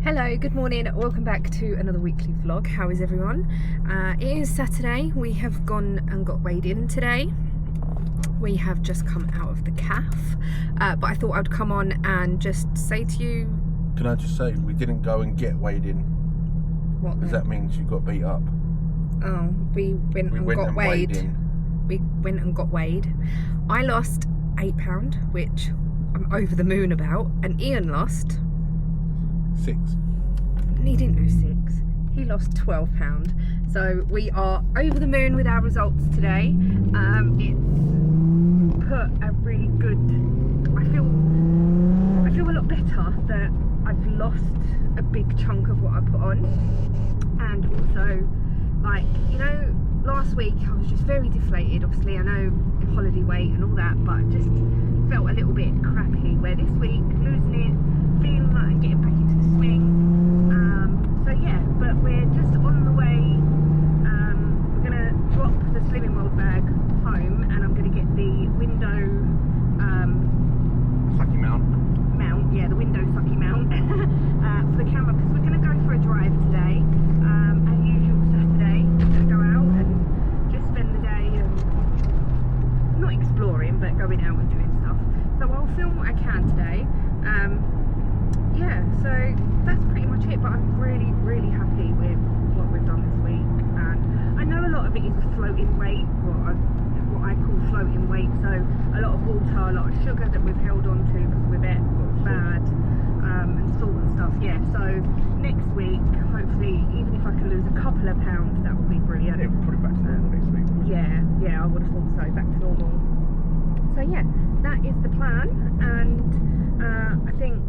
Hello, good morning, welcome back to another weekly vlog. How is everyone? It is Saturday. We have gone and got weighed in today. We have just come out of the calf, but I thought I'd come on and just say to you... Can I just say, we didn't go and get weighed in. What Because that means you got beat up. Oh, we went and got weighed. We went and got weighed. I lost £8, which I'm over the moon about, and Ian lost... 6. He didn't lose 6. He lost £12. So we are over the moon with our results today. It's put a really good. I feel a lot better that I've lost a big chunk of what I put on, and also, like, you know, last week I was just very deflated. Obviously, I know holiday weight and all that, but I just felt a little bit crappy. Where this week, losing it, feeling like I'm getting back into the swing. So yeah, but we're just on the way. We're gonna drop the Slimming World bag home, and I'm gonna get the window Sucky mount. Yeah, the window sucky mount for the camera, because we're gonna go for a drive today. As usual, Saturday, we're gonna go out and just spend the day and not exploring, but going out and doing stuff. So I'll film what I can today. Yeah, so that's pretty much it, but I'm really happy with what we've done this week, and I know a lot of it is floating weight, what I call floating weight, so a lot of water, a lot of sugar that we've held on to because we're bad, and salt and stuff. Yeah, so next week, hopefully, even if I can lose a couple of pounds, that would be brilliant. Yeah, we'll put it back to normal next week. Yeah, I would have thought so, back to normal. So yeah, that is the plan, and I think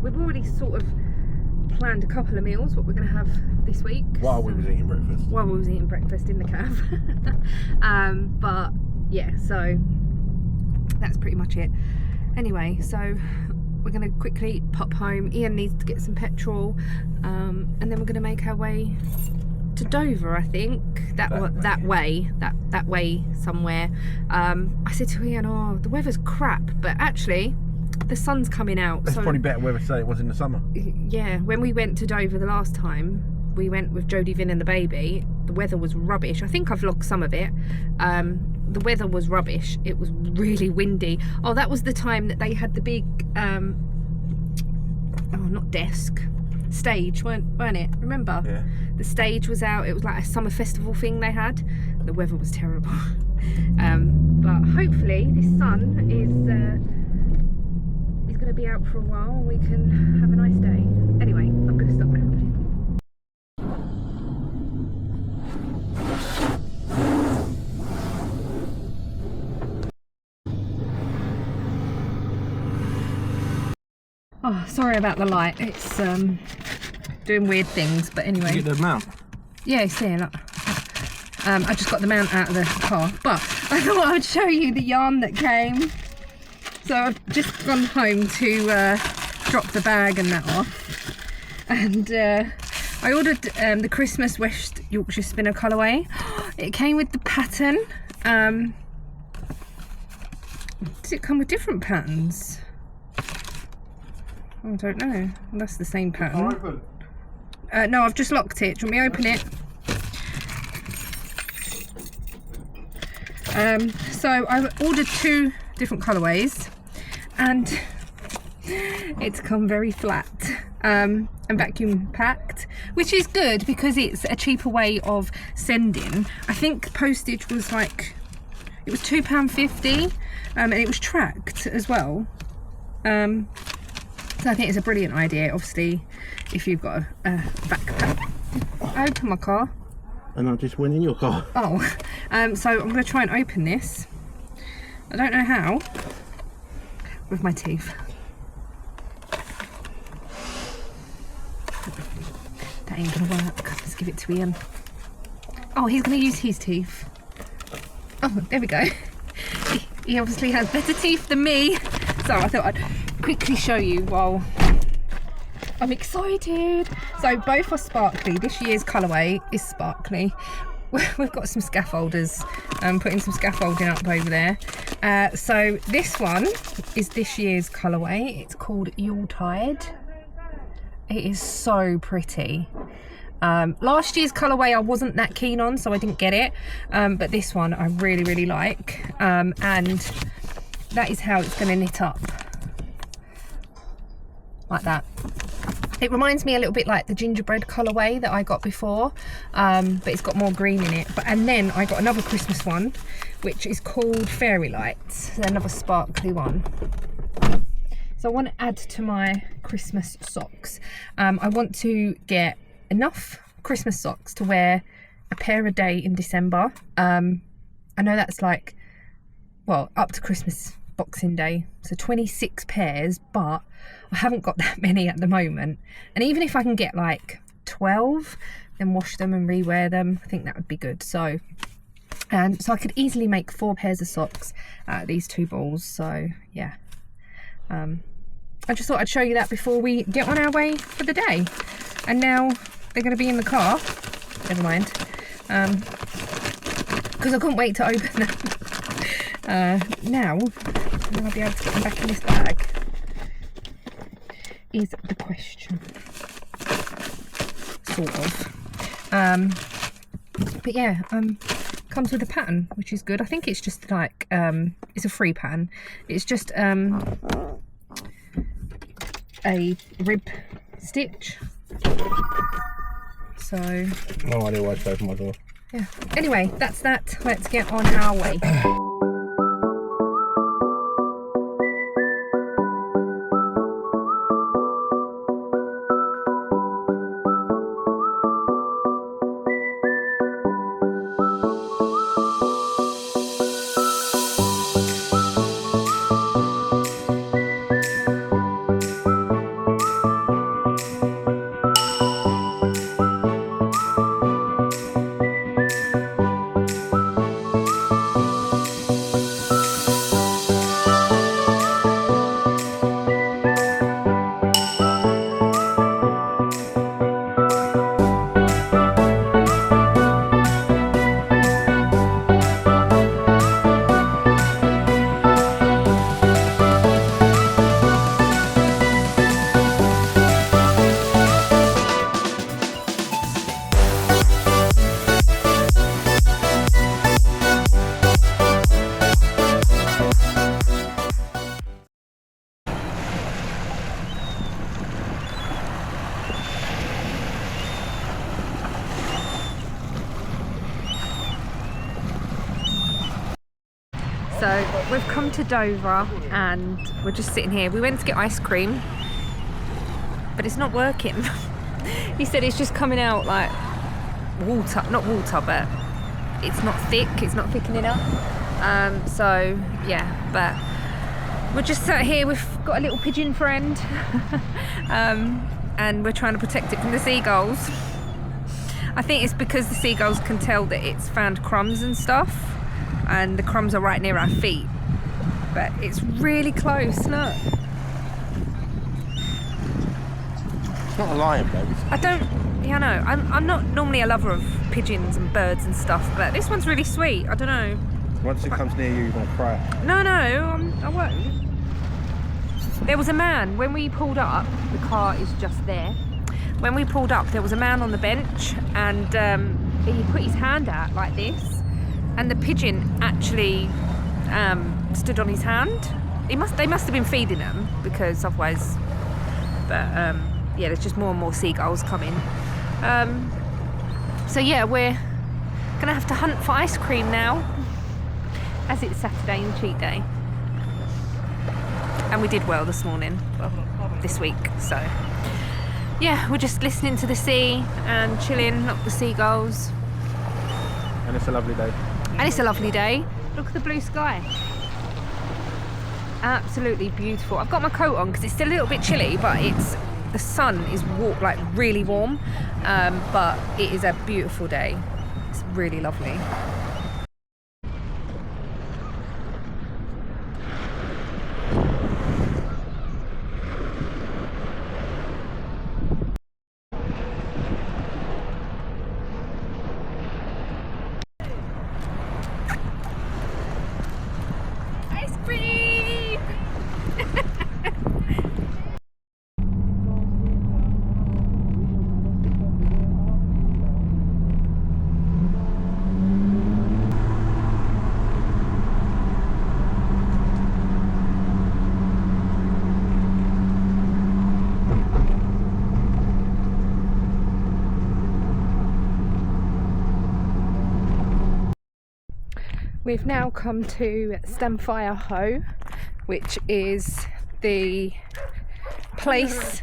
we've already sort of planned a couple of meals, what we're going to have this week. While we was eating breakfast. While we was eating breakfast in the calf. But yeah, so that's pretty much it. Anyway, so we're going to quickly pop home. Ian needs to get some petrol, and then we're going to make our way to Dover, I think. That way somewhere. I said to Ian, oh, the weather's crap, but actually the sun's coming out. That's so probably better weather today it was in the summer. Yeah, when we went to Dover the last time, we went with Jodie, Vin and the baby. The weather was rubbish. I think I've vlogged some of it. The weather was rubbish. It was really windy. Oh, that was the time that they had the big stage, weren't it? Remember? Yeah. The stage was out. It was like a summer festival thing they had. The weather was terrible. But hopefully this sun is going to be out for a while and we can have a nice day. Anyway, I'm going to stop recording. Oh, sorry about the light. It's doing weird things, but anyway. Did you get the mount? Yeah, it's here, look. I just got the mount out of the car, but I thought I would show you the yarn that came. So I've just gone home to drop the bag and that off, and I ordered the Christmas West Yorkshire Spinner colourway. It came with the pattern. Does it come with different patterns? I don't know. That's the same pattern. No, I've just locked it. Do you want me to open it? So I ordered 2 different colourways, and it's come very flat and vacuum packed, which is good because it's a cheaper way of sending. I think postage was like, it was £2.50, and it was tracked as well. So I think it's a brilliant idea, obviously, if you've got a backpack. Open my car. And I just went in your car. Oh, so I'm going to try and open this. I don't know how. With my teeth. That ain't going to work. Let's give it to Ian. Oh, he's going to use his teeth. Oh, there we go. He obviously has better teeth than me. So I thought I'd quickly show you while I'm excited. So both are sparkly. This year's colourway is sparkly. We've got some scaffolders, putting some scaffolding up over there. So this one is this year's colourway. It's called Yuletide. It is so pretty. Last year's colourway I wasn't that keen on, so I didn't get it. But this one I really, really like. And that is how it's going to knit up. Like that. It reminds me a little bit like the gingerbread colourway that I got before, but it's got more green in it. And then I got another Christmas one, which is called Fairy Lights, another sparkly one. So I want to add to my Christmas socks. I want to get enough Christmas socks to wear a pair a day in December. I know that's like, well, up to Christmas Boxing Day, so 26 pairs, but I haven't got that many at the moment. And even if I can get like 12, then wash them and rewear them, I think that would be good. So I could easily make 4 pairs of socks out of these 2 balls. So yeah, I just thought I'd show you that before we get on our way for the day. And now they're going to be in the car. Never mind, because I couldn't wait to open them. Now I'll be able to get them back in this bag is the question, sort of. But yeah, comes with a pattern, which is good. I think it's just like it's a free pattern. It's just a rib stitch. So no idea why it's open my door. Yeah. Anyway, that's that. Let's get on our way. So we've come to Dover and we're just sitting here. We went to get ice cream, but it's not working. He said it's just coming out like water, not water, but it's not thick, it's not thickening up. So yeah, but we're just sat here. We've got a little pigeon friend and we're trying to protect it from the seagulls. I think it's because the seagulls can tell that it's found crumbs and stuff, and the crumbs are right near our feet, but it's really close. Look, It's not a lion, baby. I don't, yeah, I know, I'm not normally a lover of pigeons and birds and stuff, but this one's really sweet. I don't know, Once it comes near you, you're gonna cry. no, I won't. There was a man when we pulled up. The car is just there. When we pulled up, there was a man on the bench, and he put his hand out like this, and the pigeon actually stood on his hand. They must have been feeding them, because otherwise. But yeah, there's just more and more seagulls coming. So yeah, we're gonna have to hunt for ice cream now, as it's Saturday and cheat day. And we did well this morning, well, this week. So yeah, we're just listening to the sea and chilling, not the seagulls. And it's a lovely day. And it's a lovely day. Look at the blue sky. Absolutely beautiful. I've got my coat on because it's still a little bit chilly, but the sun is like really warm. But it is a beautiful day. It's really lovely. We've now come to Stamfire Hoe, which is the place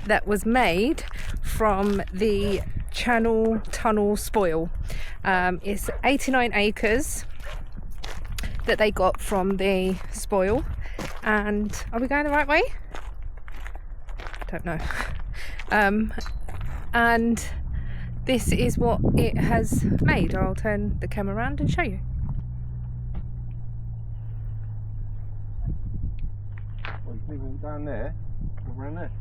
that was made from the Channel Tunnel spoil. It's 89 acres that they got from the spoil. And are we going the right way? Don't know. And this is what it has made. I'll turn the camera around and show you. Well, you can even walk down there, or around there.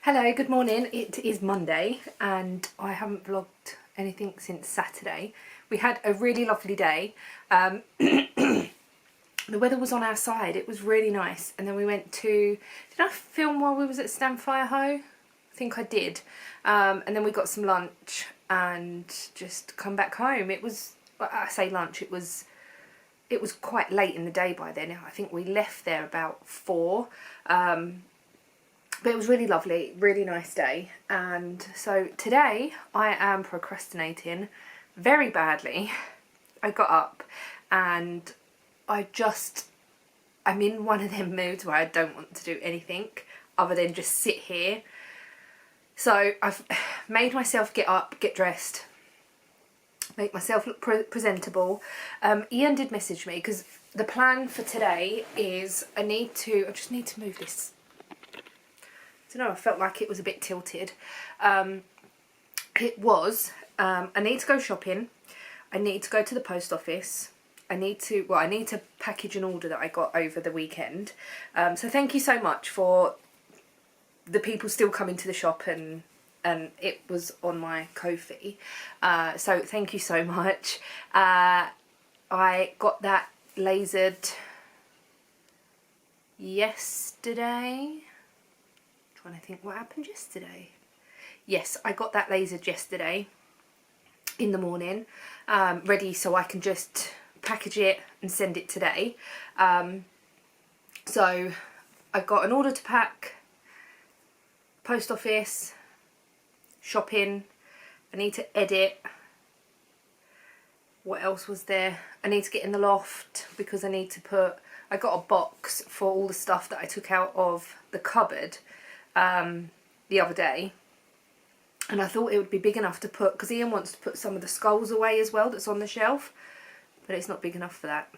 Hello, good morning. It is Monday and I haven't vlogged anything since Saturday. We had a really lovely day. The weather was on our side. It was really nice. And then we went to... Did I film while we was at Stamfire Hoe? I think I did. And then we got some lunch and just come back home. It was... Well, I say lunch. It was quite late in the day by then. I think we left there about 4. But it was really lovely. Really nice day. And so today I am procrastinating very badly. I got up and... I'm in one of them moods where I don't want to do anything other than just sit here. So I've made myself get up, get dressed, make myself look presentable. Ian did message me because the plan for today is I just need to move this. I don't know, I felt like it was a bit tilted. I need to go shopping. I need to go to the post office. I need to package an order that I got over the weekend. So thank you so much for the people still coming to the shop and it was on my Ko-fi. So thank you so much. I got that lasered yesterday. I'm trying to think what happened yesterday. Yes, I got that lasered yesterday in the morning, ready so I can just package it and send it today. So I've got an order to pack, post office, shopping, I need to edit. What else was there? I need to get in the loft because I got a box for all the stuff that I took out of the cupboard the other day. And I thought it would be big enough to put, because Ian wants to put some of the skulls away as well that's on the shelf. But it's not big enough for that.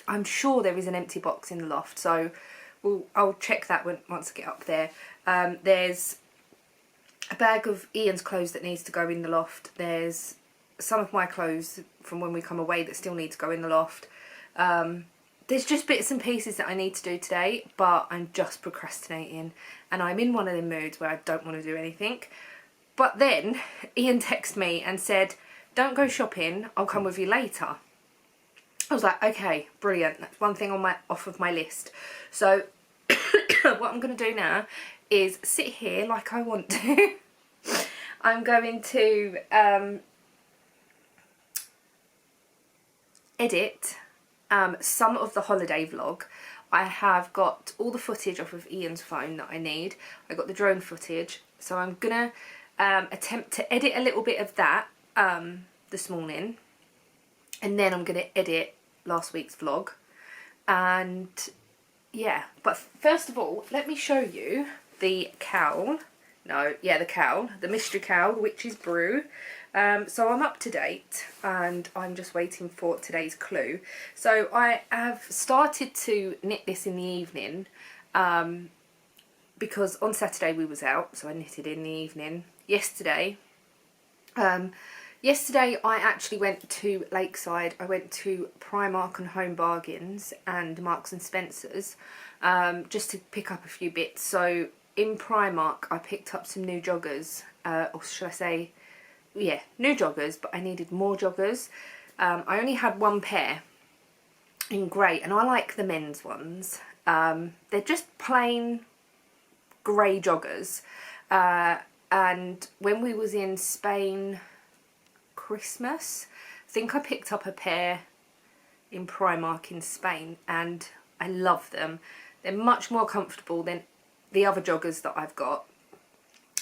I'm sure there is an empty box in the loft, so I'll check that once I get up there. There's a bag of Ian's clothes that needs to go in the loft. There's some of my clothes from when we come away that still need to go in the loft. There's just bits and pieces that I need to do today, but I'm just procrastinating. And I'm in one of them moods where I don't want to do anything. But then Ian texted me and said, don't go shopping, I'll come with you later. I was like, okay, brilliant. That's one thing off of my list. So what I'm going to do now is sit here like I want to. I'm going to edit some of the holiday vlog. I have got all the footage off of Ian's phone that I need. I got the drone footage. So I'm going to attempt to edit a little bit of that this morning, and then I'm going to edit last week's vlog. And yeah, but first of all, let me show you the cowl. The cowl, the mystery cowl, the witch's brew. So I'm up to date and I'm just waiting for today's clue. So I have started to knit this in the evening because on Saturday we was out, so I knitted in the evening. Yesterday I actually went to Lakeside. I went to Primark and Home Bargains and Marks and Spencer's just to pick up a few bits. So in Primark I picked up some new joggers, or should I say, yeah, new joggers, but I needed more joggers. I only had one pair in grey, and I like the men's ones. They're just plain grey joggers. And when we was in Spain Christmas, I think I picked up a pair in Primark in Spain and I love them. They're much more comfortable than the other joggers that I've got.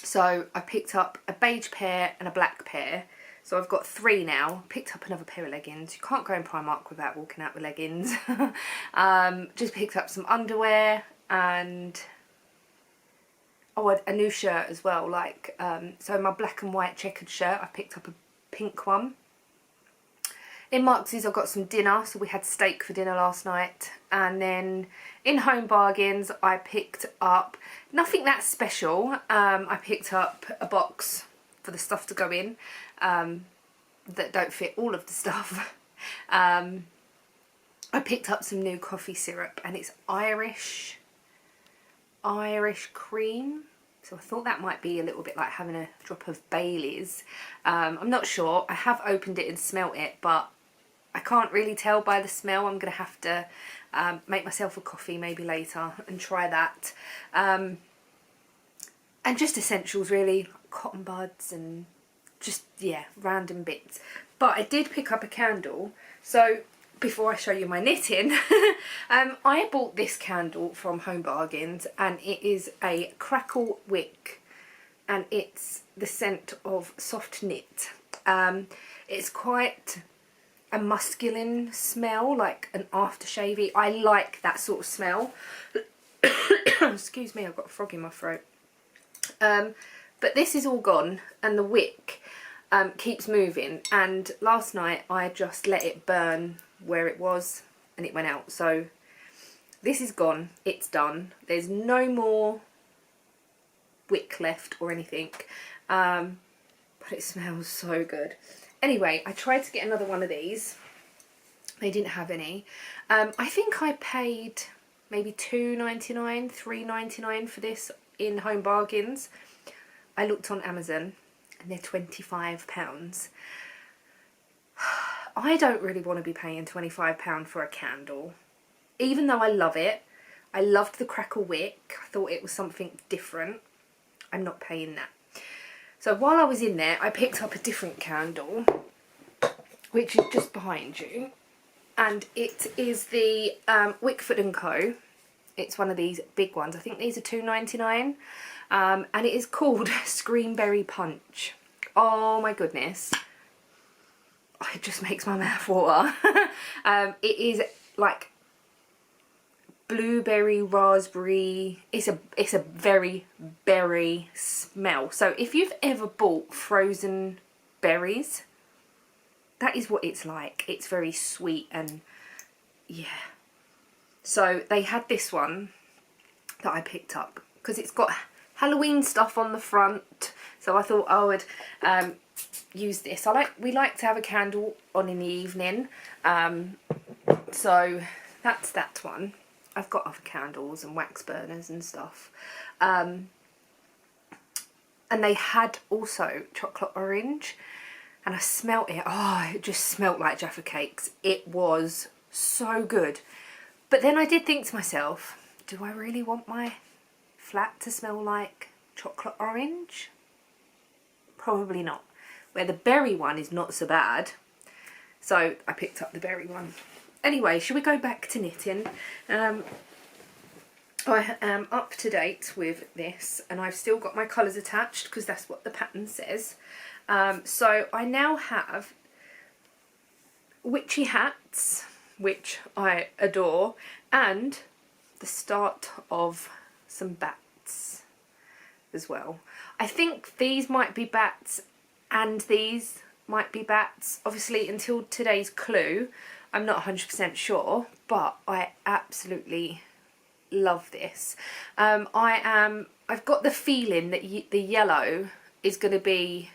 So I picked up a beige pair and a black pair. So I've got 3 now. Picked up another pair of leggings. You can't go in Primark without walking out with leggings. Just picked up some underwear and a new shirt as well. Like so my black and white checkered shirt, I picked up a pink one. In Marks's I've got some dinner, so we had steak for dinner last night. And then in Home Bargains I picked up nothing that special. I picked up a box for the stuff to go in that don't fit all of the stuff. I picked up some new coffee syrup and it's Irish cream. So I thought that might be a little bit like having a drop of Bailey's. I'm not sure. I have opened it and smelt it, but I can't really tell by the smell. I'm going to have to make myself a coffee maybe later and try that. And just essentials really, cotton buds and just, yeah, random bits. But I did pick up a candle. So before I show you my knitting, I bought this candle from Home Bargains and it is a crackle wick and it's the scent of soft knit. It's quite a masculine smell, like an aftershavey. I like that sort of smell. Excuse me, I've got a frog in my throat. But this is all gone and the wick keeps moving, and last night I just let it burn where it was and it went out. So this is gone, it's done. There's no more wick left or anything, but it smells so good. Anyway, I tried to get another one of these. They didn't have any. I think I paid maybe £2.99, £3.99 for this in Home Bargains. I looked on Amazon and they're £25. I don't really want to be paying £25 for a candle. Even though I love it, I loved the crackle wick, I thought it was something different. I'm not paying that. So while I was in there, I picked up a different candle, which is just behind you. And it is the Wickford & Co. It's one of these big ones. I think these are £2.99. And it is called Screamberry Punch. Oh my goodness. Oh, it just makes my mouth water. It is like blueberry, raspberry. It's a very berry smell. So if you've ever bought frozen berries, that is what it's like. It's very sweet and yeah. So they had this one that I picked up because it's got Halloween stuff on the front. So I thought I would use this. We like to have a candle on in the evening. So that's that one. I've got other candles and wax burners and stuff. And they had also chocolate orange. And I smelt it. Oh, it just smelt like Jaffa Cakes. It was so good. But then I did think to myself, do I really want my flat to smell like chocolate orange? Probably not. Where the berry one is not so bad. So I picked up the berry one. Anyway, shall we go back to knitting? I am up to date with this and I've still got my colours attached because that's what the pattern says. So I now have witchy hats, which I adore, and the start of some bats as well. I think these might be bats and these might be bats. Obviously until today's clue I'm not 100% sure, but I absolutely love this. I've got the feeling that the yellow is going to be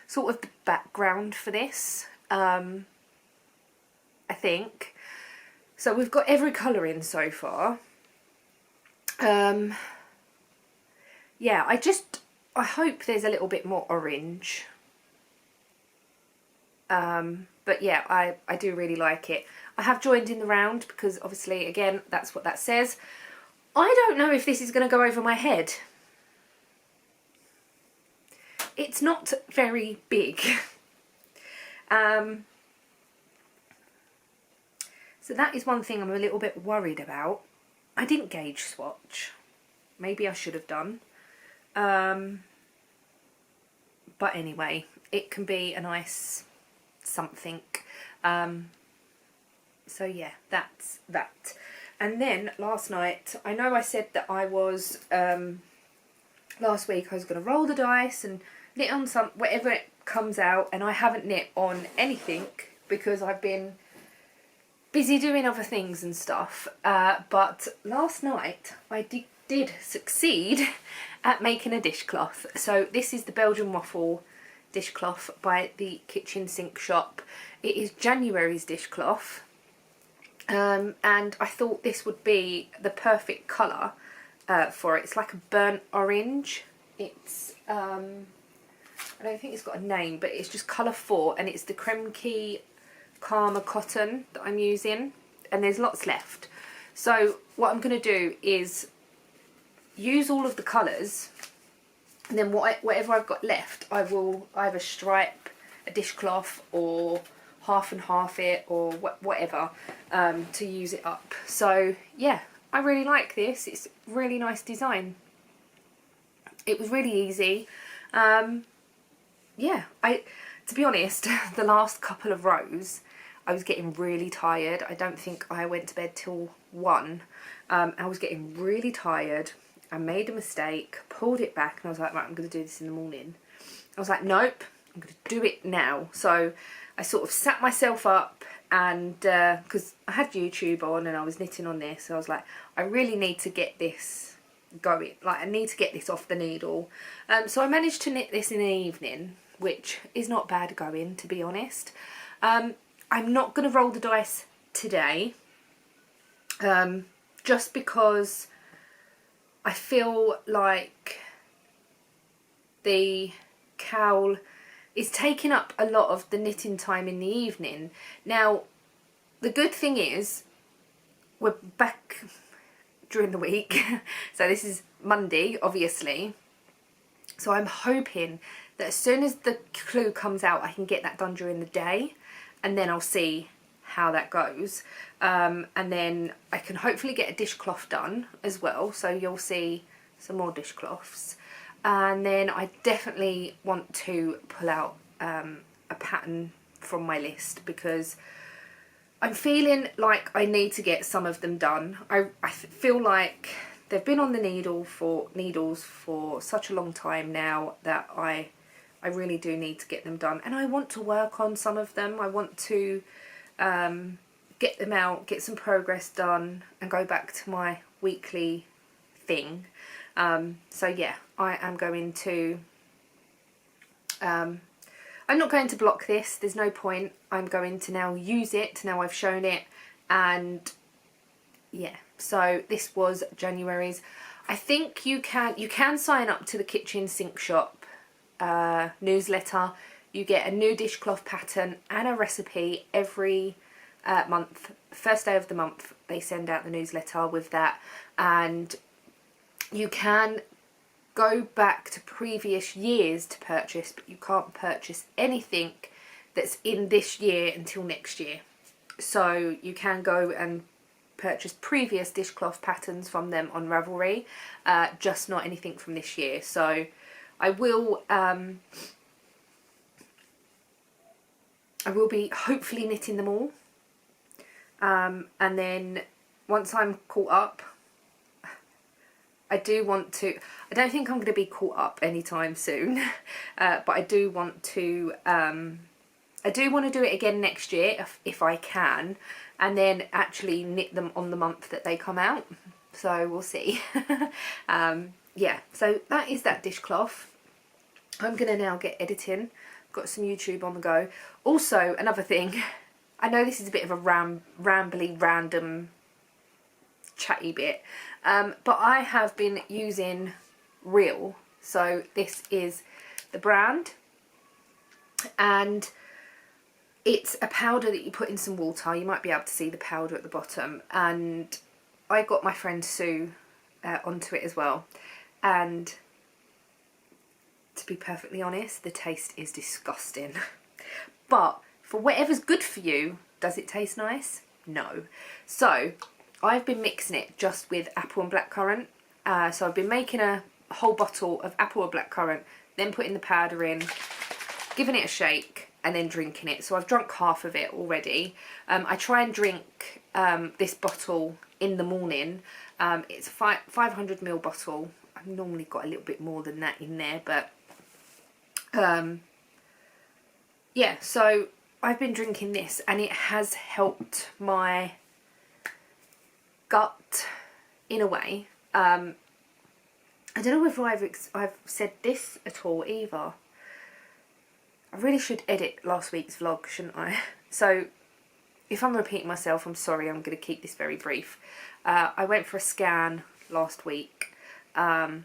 sort of the background for this, I think. So we've got every colour in so far. Yeah, I hope there's a little bit more orange. But yeah, I do really like it. I have joined in the round because obviously, again, that's what that says. I don't know if this is going to go over my head. It's not very big. So that is one thing I'm a little bit worried about. I didn't gauge swatch. Maybe I should have done. But anyway, it can be a nice something. So yeah, that's that. And then last night, I know I said that I was, last week I was going to roll the dice and knit on some, whatever it comes out, and I haven't knit on anything because I've been busy doing other things and stuff. But last night I did succeed at making a dishcloth. So this is the Belgian waffle dishcloth by the Kitchen Sink shop. It is January's dishcloth, and I thought this would be the perfect colour for it. It's like a burnt orange. It's I don't think it's got a name, but it's just colour 4, and it's the Creme Key Karma cotton that I'm using, and there's lots left. So what I'm going to do is use all of the colours, and then whatever I've got left I will either stripe a dishcloth or half and half it, or whatever, to use it up. So yeah, I really like this. It's a really nice design. It was really easy. Yeah, to be honest, the last couple of rows I was getting really tired. I don't think I went to bed till 1. I was getting really tired. I made a mistake, pulled it back, and I was like, right, I'm going to do this in the morning. I was like, nope, I'm going to do it now. So I sort of sat myself up, and because I had YouTube on and I was knitting on this, so I was like, I really need to get this going. Like, I need to get this off the needle. So I managed to knit this in the evening, which is not bad going, to be honest. I'm not going to roll the dice today, just because I feel like the cowl is taking up a lot of the knitting time in the evening. Now, the good thing is we're back during the week, so this is Monday, obviously. So I'm hoping that as soon as the clue comes out, I can get that done during the day, and then I'll see how that goes. And then I can hopefully get a dishcloth done as well, so you'll see some more dishcloths. And then I definitely want to pull out a pattern from my list, because I'm feeling like I need to get some of them done. I feel like they've been on the needles for such a long time now that I really do need to get them done, and I want to work on some of them. I want to get them out, get some progress done, and go back to my weekly thing. So yeah, I am going to I'm not going to block this, there's no point. I'm going to now use it, now I've shown it, and yeah, so this was January's. I think you can sign up to the Kitchen Sink shop newsletter. You get a new dishcloth pattern and a recipe every month. First day of the month they send out the newsletter with that, and you can go back to previous years to purchase, but you can't purchase anything that's in this year until next year. So you can go and purchase previous dishcloth patterns from them on Ravelry, just not anything from this year. So I will be hopefully knitting them all, and then once I'm caught up, I don't think I'm going to be caught up anytime soon, but I do want to do it again next year if I can, and then actually knit them on the month that they come out. So we'll see. Yeah, so that is that dishcloth. I'm going to now get editing. Got some YouTube on the go. Also, another thing, I know this is a bit of a rambly, random, chatty bit, but I have been using Real. So this is the brand, and it's a powder that you put in some water. You might be able to see the powder at the bottom, and I got my friend Sue onto it as well, and to be perfectly honest, the taste is disgusting. But for whatever's good for you, does it taste nice? No. So I've been mixing it just with apple and blackcurrant. So I've been making a a whole bottle of apple or blackcurrant, then putting the powder in, giving it a shake, and then drinking it. So I've drunk half of it already. I try and drink this bottle in the morning. It's a 500ml bottle. I've normally got a little bit more than that in there, but yeah, so I've been drinking this and it has helped my gut in a way. I don't know whether I've said this at all either. I really should edit last week's vlog, shouldn't I? So if I'm repeating myself, I'm sorry, I'm going to keep this very brief. I went for a scan last week, not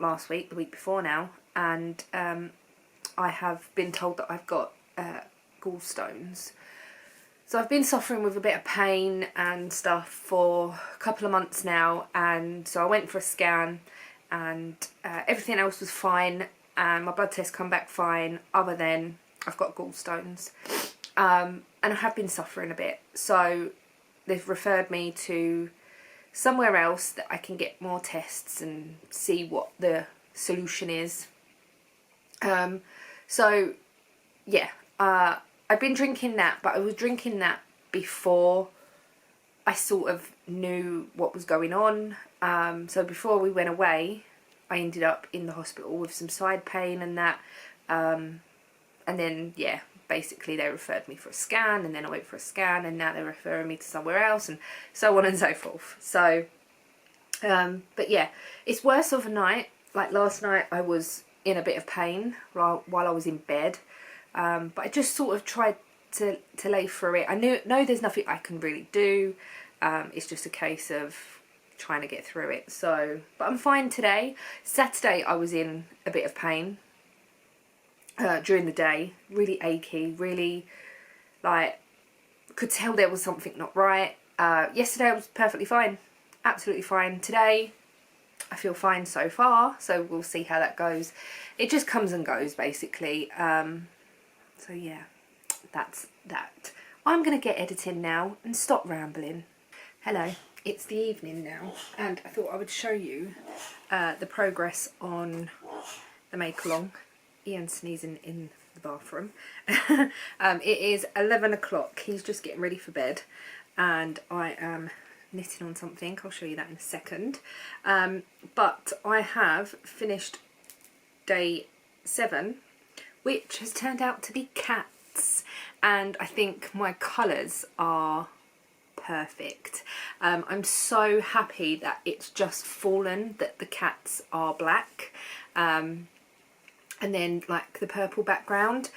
last week, the week before now, and I have been told that I've got gallstones. So I've been suffering with a bit of pain and stuff for a couple of months now, and so I went for a scan and everything else was fine, and my blood test come back fine, other than I've got gallstones. And I have been suffering a bit, so they've referred me to somewhere else that I can get more tests and see what the solution is. So yeah, I've been drinking that, but I was drinking that before I sort of knew what was going on. So before we went away, I ended up in the hospital with some side pain and that, and then yeah, basically they referred me for a scan, and then I went for a scan, and now they're referring me to somewhere else, and so on and so forth. So but yeah, it's worse overnight. Like last night I was in a bit of pain while I was in bed, but I just sort of tried to lay through it. I know there's nothing I can really do. It's just a case of trying to get through it. So, but I'm fine today. Saturday I was in a bit of pain during the day, really achy, really like could tell there was something not right. Yesterday I was perfectly fine, absolutely fine. Today I feel fine so far, so we'll see how that goes. It just comes and goes basically. So yeah, that's that. I'm gonna get editing now and stop rambling. Hello, it's the evening now, and I thought I would show you the progress on the make along. Ian's sneezing in the bathroom. It is 11 o'clock. He's just getting ready for bed, and I am knitting on something. I'll show you that in a second. But I have finished day 7, which has turned out to be cats, and I think my colours are perfect. I'm so happy that it's just fallen that the cats are black, and then like the purple background.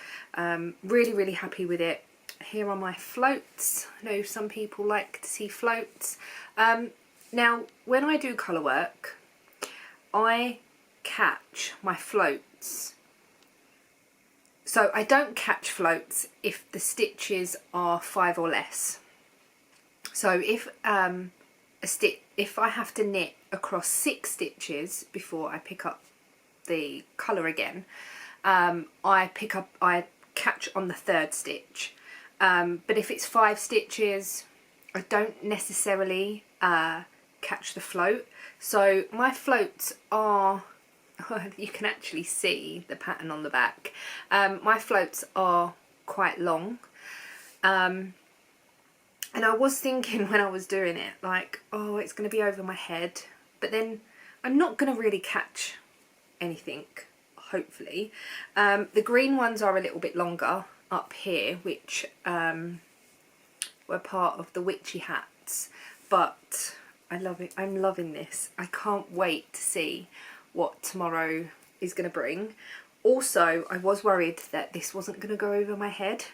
Really happy with it. Here are my floats. I know some people like to see floats. Now when I do colour work, I catch my floats. So I don't catch floats if the stitches are 5 or less. So if if I have to knit across 6 stitches before I pick up the colour again, I catch on the 3rd stitch. But if it's 5 stitches, I don't necessarily catch the float. So my floats are, you can actually see the pattern on the back. My floats are quite long. And I was thinking when I was doing it, like, oh, it's going to be over my head. But then I'm not going to really catch anything, hopefully. The green ones are a little bit longer up here, which were part of the witchy hats. But I love it. I'm loving this. I can't wait to see what tomorrow is going to bring. Also, I was worried that this wasn't going to go over my head.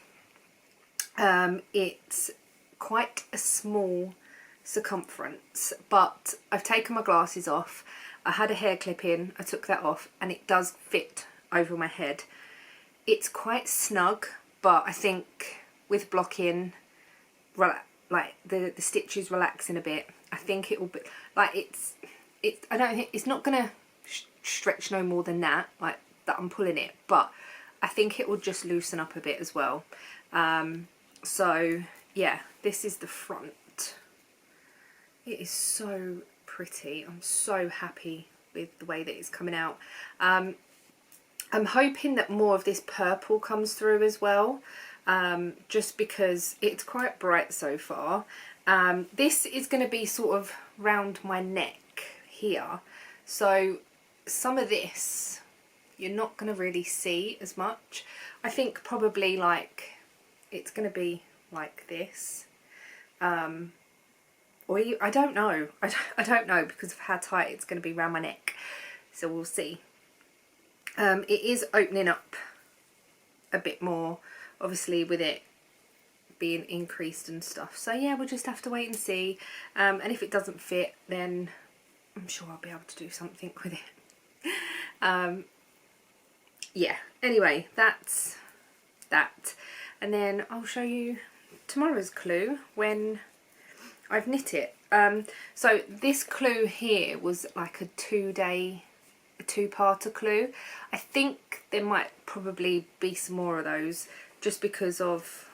It's quite a small circumference, but I've taken my glasses off. I had a hair clip in, I took that off, and it does fit over my head. It's quite snug, but I think with blocking, like the stitches relaxing a bit, I think it will be like I don't think it's not gonna stretch no more than that, like that I'm pulling it, but I think it will just loosen up a bit as well. So yeah, this is the front. It is so pretty. I'm so happy with the way that it's coming out. I'm hoping that more of this purple comes through as well, just because it's quite bright so far. This is going to be sort of round my neck here, so some of this you're not going to really see as much. I think probably like it's going to be like this, or I don't know. I don't know because of how tight it's going to be around my neck, so we'll see. It is opening up a bit more, obviously, with it being increased and stuff. So yeah, we'll just have to wait and see. And if it doesn't fit, then I'm sure I'll be able to do something with it. Yeah, anyway, that's that. And then I'll show you tomorrow's clue when I've knit it. So this clue here was like a two-parter clue. I think there might probably be some more of those just because of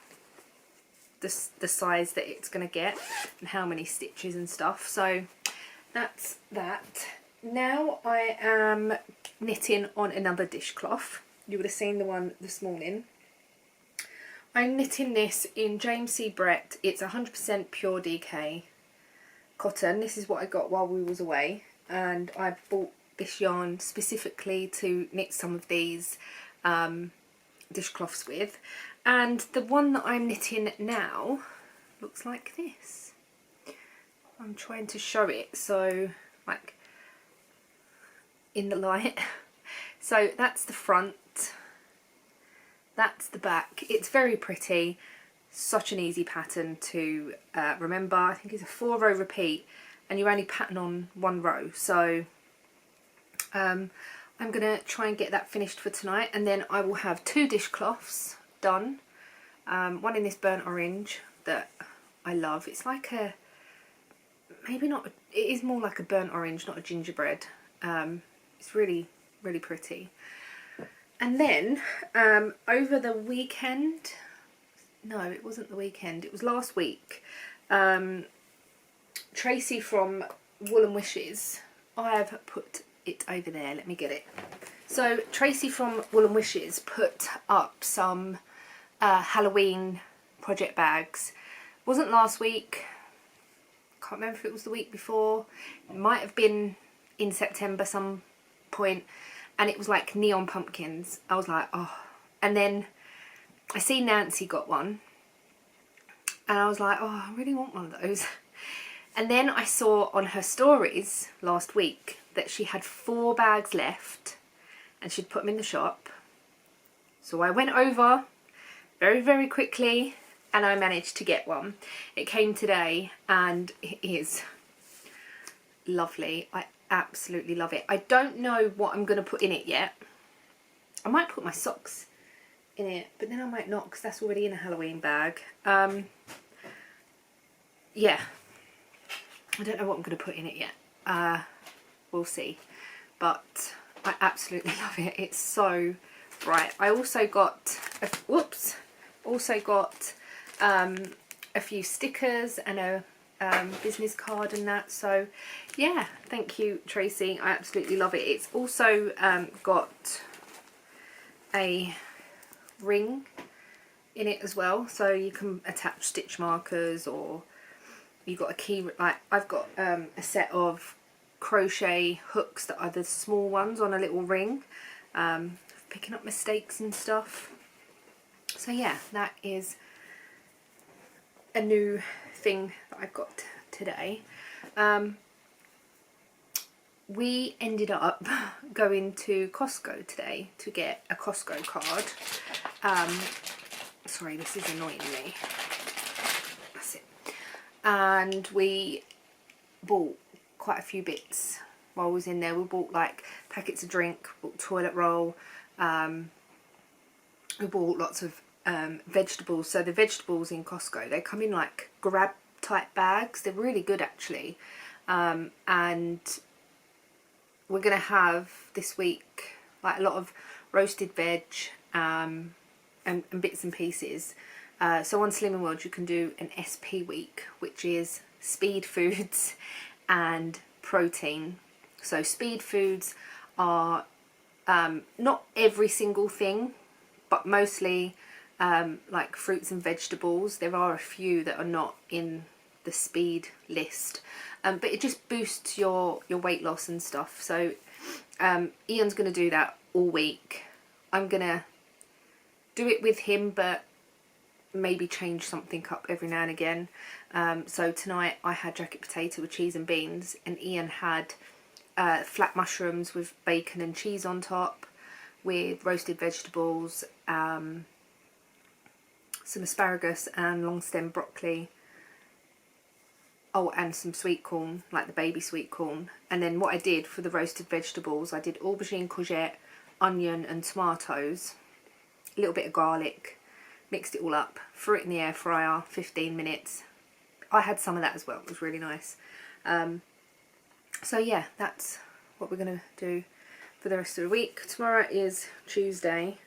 the size that it's going to get and how many stitches and stuff. So that's that. Now I am knitting on another dishcloth. You would have seen the one this morning. I'm knitting this in James C. Brett. It's 100% pure DK cotton. This is what I got while we was away, and I bought this yarn specifically to knit some of these dishcloths with. And the one that I'm knitting now looks like this. I'm trying to show it so like in the light. So that's the front, that's the back. It's very pretty, such an easy pattern to remember. I think it's a 4-row repeat and you only pattern on 1 row. So I'm going to try and get that finished for tonight, and then I will have 2 dishcloths done. One in this burnt orange that I love. It's like a, maybe not, it is more like a burnt orange, not a gingerbread. It's really, really pretty. And then over the weekend, no, it wasn't the weekend, it was last week, Tracy from Wool and Wishes, I have put it over there, let me get it. So Tracy from Wool and Wishes put up some Halloween project bags. Wasn't last week, can't remember if it was the week before, it might have been in September some point, and it was like neon pumpkins. I was like, oh. And then I see Nancy got one and I was like, oh, I really want one of those. And then I saw on her stories last week that she had 4 bags left and she'd put them in the shop. So I went over very, very quickly and I managed to get one. It came today and it is lovely. I absolutely love it. I don't know what I'm going to put in it yet. I might put my socks in it, but then I might not because that's already in a Halloween bag. Yeah, I don't know what I'm going to put in it yet. We'll see. But I absolutely love it. It's so bright. I also got a few stickers and a business card and that. So yeah, thank you, Tracy. I absolutely love it. It's also got a ring in it as well, so you can attach stitch markers, or you got a key. Like I've got a set of crochet hooks that are the small ones on a little ring, picking up mistakes and stuff. So yeah, that is a new thing that I've got today. We ended up going to Costco today to get a Costco card. Sorry, this is annoying me. That's it. And we bought quite a few bits while I was in there. We bought like packets of drink, bought toilet roll, we bought lots of vegetables. So the vegetables in Costco, they come in like grab type bags. They're really good actually. And we're going to have this week like a lot of roasted veg and bits and pieces. So on Slimming World you can do an SP week, which is speed foods and protein. So speed foods are not every single thing, but mostly like fruits and vegetables. There are a few that are not in the speed list, but it just boosts your weight loss and stuff. So Ian's going to do that all week. I'm going to do it with him, but maybe change something up every now and again. So tonight I had jacket potato with cheese and beans, and Ian had flat mushrooms with bacon and cheese on top, with roasted vegetables, some asparagus and long stem broccoli. Oh, and some sweet corn, like the baby sweet corn. And then what I did for the roasted vegetables, I did aubergine, courgette, onion and tomatoes, a little bit of garlic, mixed it all up, threw it in the air fryer, 15 minutes. I had some of that as well, it was really nice. So yeah, that's what we're going to do for the rest of the week. Tomorrow is Tuesday.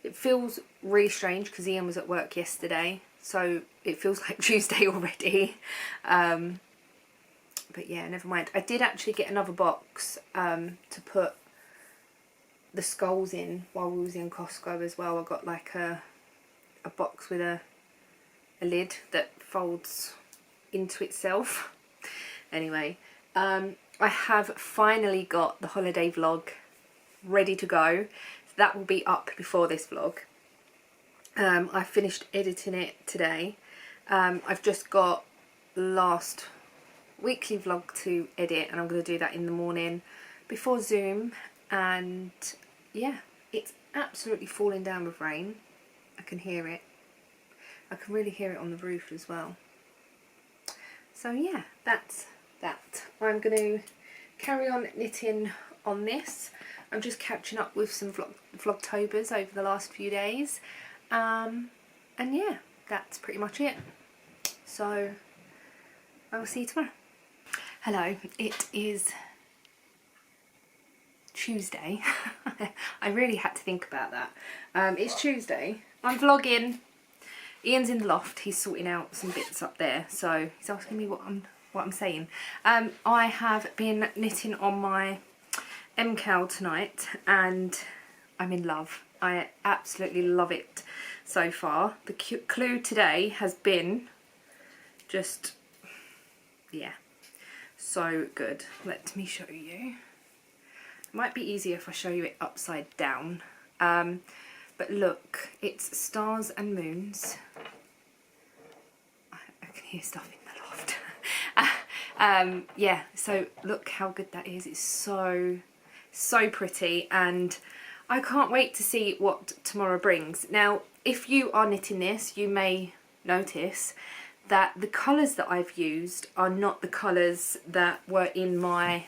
It feels really strange because Ian was at work yesterday, so it feels like Tuesday already. But yeah, never mind. I did actually get another box to put the skulls in while we was in Costco as well. I got like a box with a lid that folds into itself. Anyway, I have finally got the holiday vlog ready to go. So that will be up before this vlog. I finished editing it today. I've just got last weekly vlog to edit, and I'm going to do that in the morning before Zoom. And yeah, it's absolutely falling down with rain. I can hear it. I can really hear it on the roof as well. So yeah, that's that. I'm going to carry on knitting on this. I'm just catching up with some vlogtobers over the last few days. And yeah, that's pretty much it. So I will see you tomorrow. Hello, it is Tuesday. I really had to think about that. It's Tuesday. I'm vlogging. Ian's in the loft. He's sorting out some bits up there. So he's asking me what I'm saying. I have been knitting on my cowl tonight, and I'm in love. I absolutely love it so far. The clue today has been just, yeah, so good. Let me show you. It might be easier if I show you it upside down. But look, it's stars and moons. I can hear stuff in the loft. Yeah, so look how good that is. It's so pretty, and I can't wait to see what tomorrow brings. Now, if you are knitting this, you may notice that the colours that I've used are not the colours that were in my,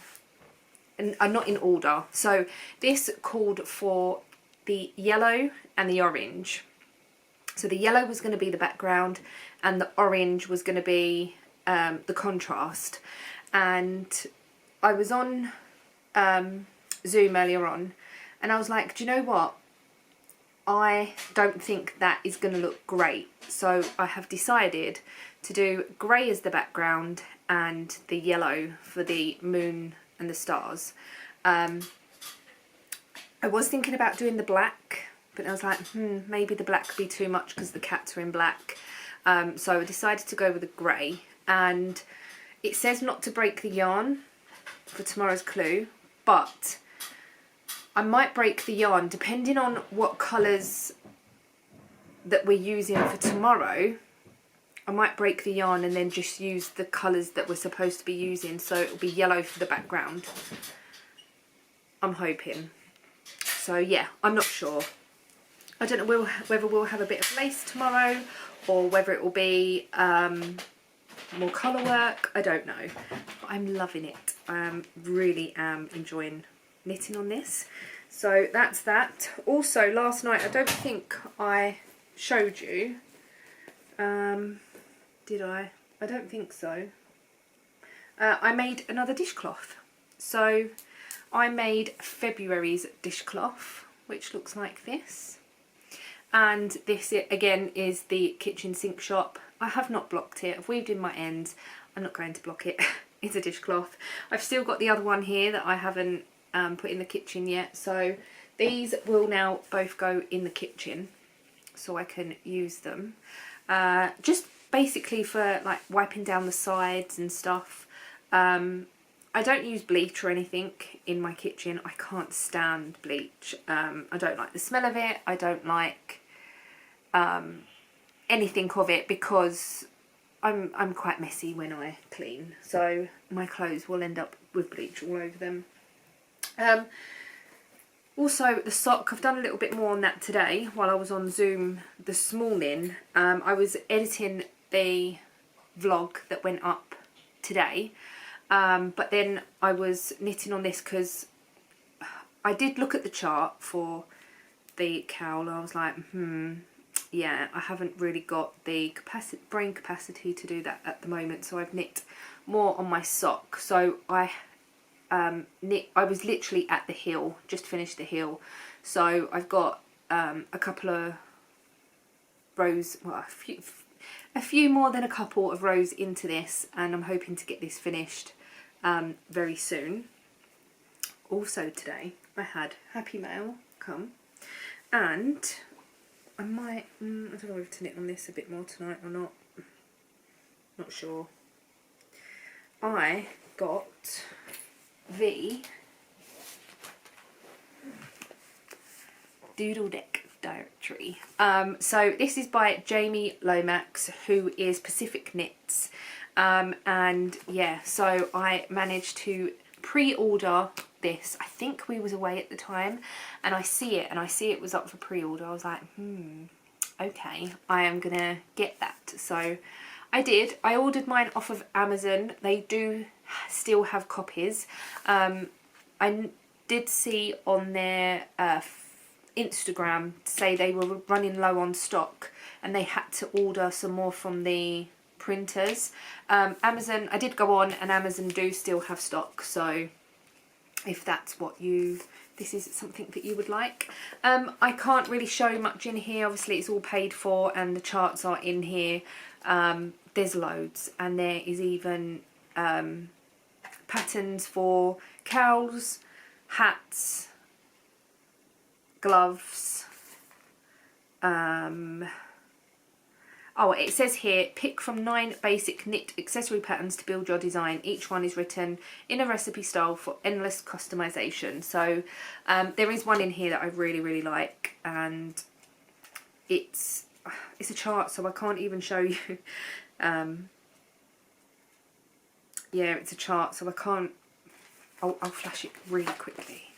and are not in order. So this called for the yellow and the orange. So the yellow was going to be the background, and the orange was going to be the contrast. And I was on Zoom earlier on, and I was like, do you know what? I don't think that is going to look great. So I have decided to do grey as the background and the yellow for the moon and the stars. I was thinking about doing the black, but I was like, maybe the black could be too much because the cats are in black. So I decided to go with the grey, and it says not to break the yarn for tomorrow's clue, but I might break the yarn depending on what colours that we're using for tomorrow. I might break the yarn and then just use the colours that we're supposed to be using, so it'll be yellow for the background. I'm hoping. So yeah, I'm not sure. I don't know whether we'll have a bit of lace tomorrow, or whether it will be more colour work. I don't know. But I'm loving it. I really am enjoying knitting on this. So that's that. Also, last night, I don't think I showed you. Did I? I don't think so. I made another dishcloth. So I made February's dishcloth, which looks like this. And this, again, is the kitchen sink shop. I have not blocked it. I've weaved in my ends. I'm not going to block it. is a dishcloth. I've still got the other one here that I haven't put in the kitchen yet, so these will now both go in the kitchen so I can use them. Just basically for like wiping down the sides and stuff. I don't use bleach or anything in my kitchen. I can't stand bleach. I don't like the smell of it. I don't like anything of it because I'm quite messy when I clean. So my clothes will end up with bleach all over them. Also the sock, I've done a little bit more on that today while I was on Zoom this morning. I was editing the vlog that went up today. But then I was knitting on this because I did look at the chart for the cowl. I was like, yeah, I haven't really got the brain capacity to do that at the moment. So I've knit more on my sock. So I was literally at the heel, just finished the heel. So I've got a couple of rows, well, a few more than a couple of rows into this, and I'm hoping to get this finished very soon. Also today I had Happy Mail come, and I might, I don't know if to knit on this a bit more tonight or not, not sure. I got the Doodle Deck Directory. So this is by Jamie Lomax, who is Pacific Knits. And yeah, so I managed to pre-order this. I think we was away at the time, and I see it was up for pre-order. I was like, okay, I am gonna get that. So I did. I ordered mine off of Amazon. They do still have copies. I did see on their Instagram say they were running low on stock and they had to order some more from the printers. Amazon, I did go on, and Amazon do still have stock, so if that's what this is something that you would like. I can't really show much in here. Obviously it's all paid for and the charts are in here. There's loads, and there is even patterns for cowls, hats, gloves. Oh, it says here, pick from 9 basic knit accessory patterns to build your design. Each one is written in a recipe style for endless customization. So there is one in here that I really like, and it's a chart, so I can't even show you. Yeah, it's a chart, so I can't. I'll flash it really quickly.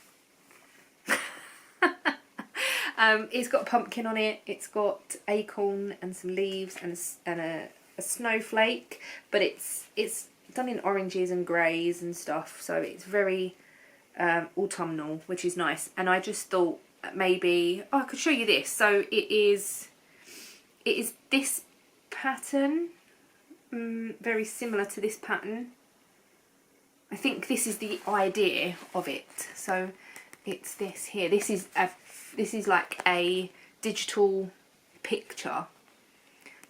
It's got a pumpkin on it, it's got acorn and some leaves and a snowflake, but it's done in oranges and greys and stuff, so it's very autumnal, which is nice. And I just thought maybe, I could show you this. So it is this pattern, very similar to this pattern. I think this is the idea of it. So it's this here. This is like a digital picture.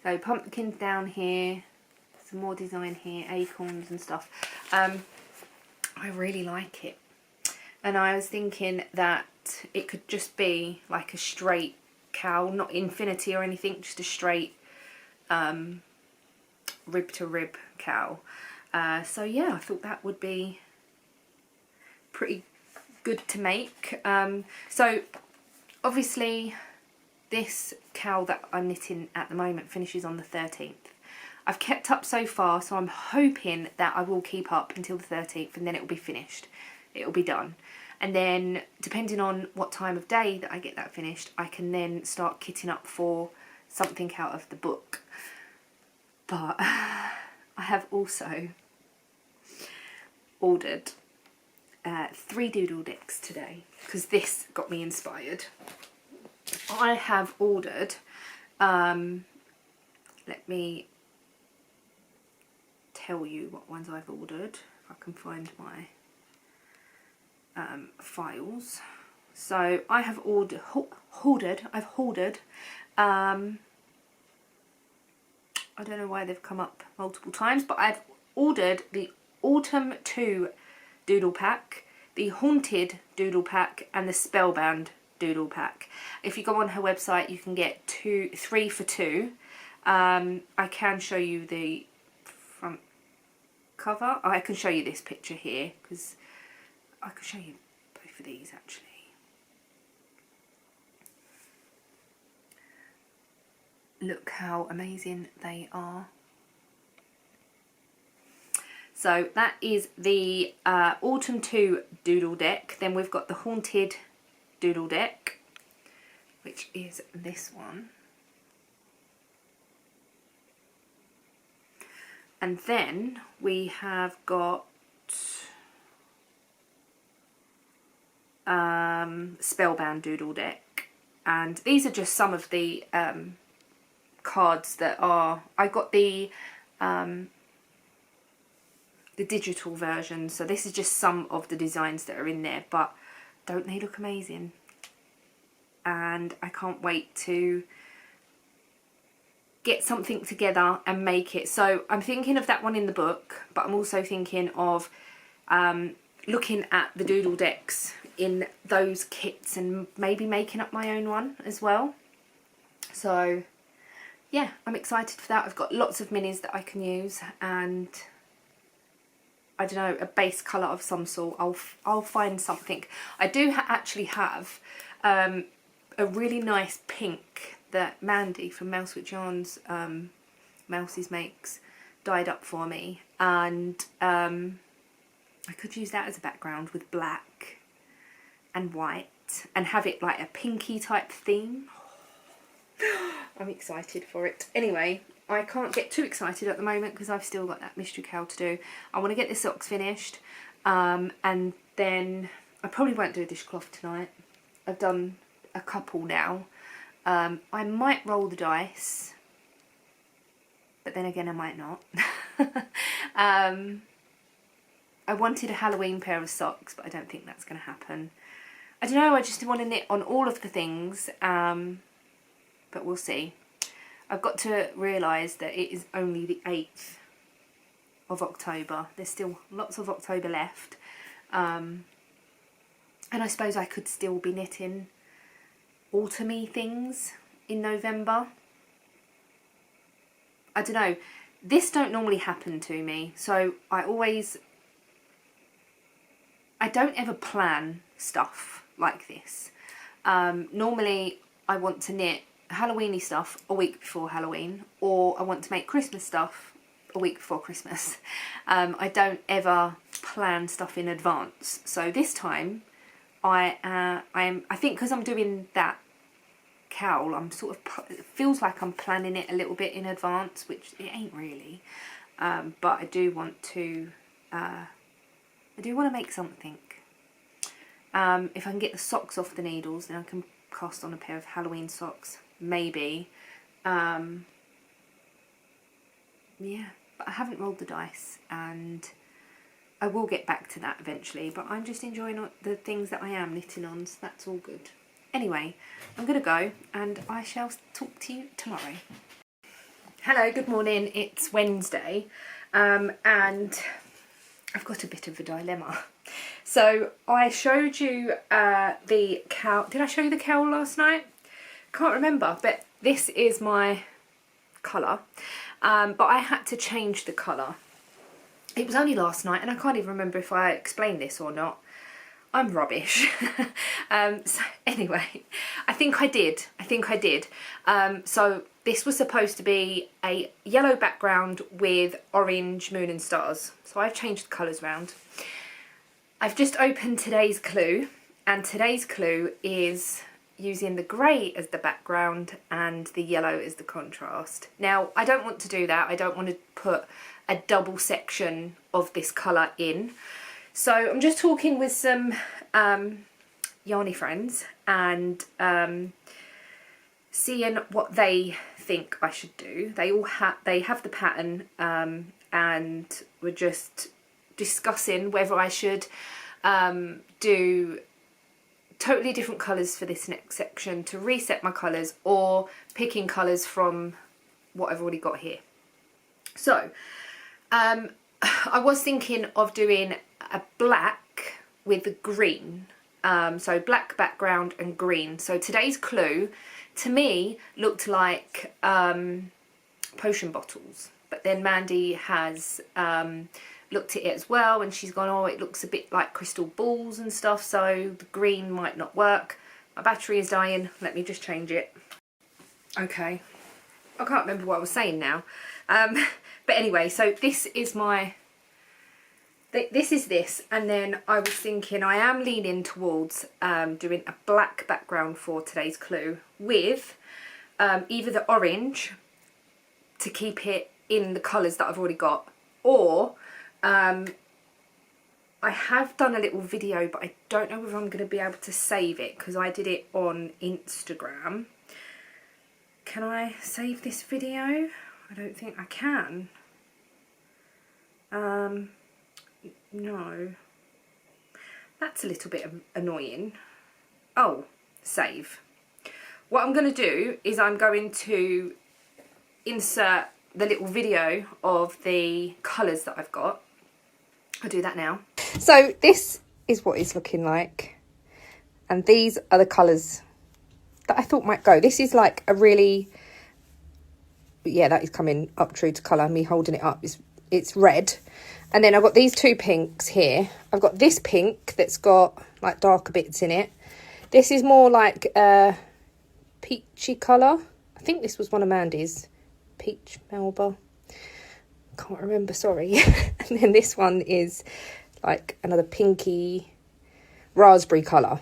So pumpkins down here, some more design here, acorns and stuff. I really like it, and I was thinking that it could just be like a straight cowl, not infinity or anything, just a straight rib to rib cowl. So yeah, I thought that would be pretty good to make. So obviously this cowl that I'm knitting at the moment finishes on the 13th. I've kept up so far, so I'm hoping that I will keep up until the 13th, and then it will be finished. It will be done. And then depending on what time of day that I get that finished, I can then start kitting up for something out of the book. But I have also ordered 3 doodle decks today, because this got me inspired. I have ordered, let me tell you what ones I've ordered, if I can find my files. So I have I've hoarded, I don't know why they've come up multiple times, but I've ordered the Autumn 2 doodle pack, the Haunted doodle pack, and the Spellbound doodle pack. If you go on her website, you can get 3 for 2. I can show you the front cover. I can show you this picture here, because I could show you both of these actually. Look how amazing they are. So that is the Autumn 2 doodle deck. Then we've got the Haunted doodle deck, which is this one. And then we have got Spellbound doodle deck. And these are just some of the cards that are... I got the digital version, so this is just some of the designs that are in there, but don't they look amazing? And I can't wait to get something together and make it. So I'm thinking of that one in the book, but I'm also thinking of looking at the doodle decks in those kits and maybe making up my own one as well. So yeah, I'm excited for that. I've got lots of minis that I can use, and I don't know, a base colour of some sort. I'll find something. I do actually have a really nice pink that Mandy from Mouse with Yarns, Mouses Makes, dyed up for me, and I could use that as a background with black and white and have it like a pinky type theme. I'm excited for it. Anyway, I can't get too excited at the moment because I've still got that mystery cowl to do. I want to get the socks finished, and then I probably won't do a dishcloth tonight. I've done a couple now. I might roll the dice, but then again I might not. I wanted a Halloween pair of socks, but I don't think that's going to happen. I don't know, I just want to knit on all of the things, but we'll see. I've got to realise that it is only the 8th of October. There's still lots of October left. And I suppose I could still be knitting autumny things in November. I don't know. This don't normally happen to me. So I don't ever plan stuff like this. Normally I want to knit Halloweeny stuff a week before Halloween, or I want to make Christmas stuff a week before Christmas. I don't ever plan stuff in advance. So this time I think because I'm doing that cowl, I'm sort of, it feels like I'm planning it a little bit in advance, which it ain't really. But I do want to make something. If I can get the socks off the needles, then I can cast on a pair of Halloween socks, maybe. Yeah, but I haven't rolled the dice, and I will get back to that eventually, but I'm just enjoying the things that I am knitting on, so that's all good. Anyway, I'm going to go, and I shall talk to you tomorrow. Hello, good morning. It's Wednesday, and I've got a bit of a dilemma. So I showed you the cowl. Did I show you the cowl last night? Can't remember, but this is my colour. But I had to change the colour. It was only last night, and I can't even remember if I explained this or not. I'm rubbish. So anyway, I think I did. So this was supposed to be a yellow background with orange moon and stars. So I've changed the colours around. I've just opened today's clue, and today's clue is using the grey as the background and the yellow as the contrast. Now, I don't want to do that. I don't want to put a double section of this colour in. So I'm just talking with some yarny friends and seeing what they think I should do. They have the pattern, and we're just discussing whether I should do totally different colours for this next section to reset my colours, or picking colours from what I've already got here. So I was thinking of doing a black with a green. So black background and green. So today's clue, to me, looked like potion bottles. But then Mandy has looked at it as well, and she's gone, oh, it looks a bit like crystal balls and stuff, so the green might not work. My battery is dying. Let me just change it. Okay. I can't remember what I was saying now. But anyway, so this is my... This is this, and then I was thinking I am leaning towards doing a black background for today's clue with either the orange to keep it in the colours that I've already got, or I have done a little video, but I don't know whether I'm going to be able to save it because I did it on Instagram. Can I save this video? I don't think I can. No. That's a little bit annoying. Oh, save. What I'm going to do is I'm going to insert the little video of the colours that I've got. I'll do that now. So this is what it's looking like. And these are the colours that I thought might go. This is like a really... Yeah, that is coming up true to colour. Me holding it up, it's red. And then I've got these two pinks here. I've got this pink that's got like darker bits in it. This is more like a peachy colour. I think this was one of Mandy's. Peach Melba. Can't remember, sorry. And then this one is like another pinky raspberry colour.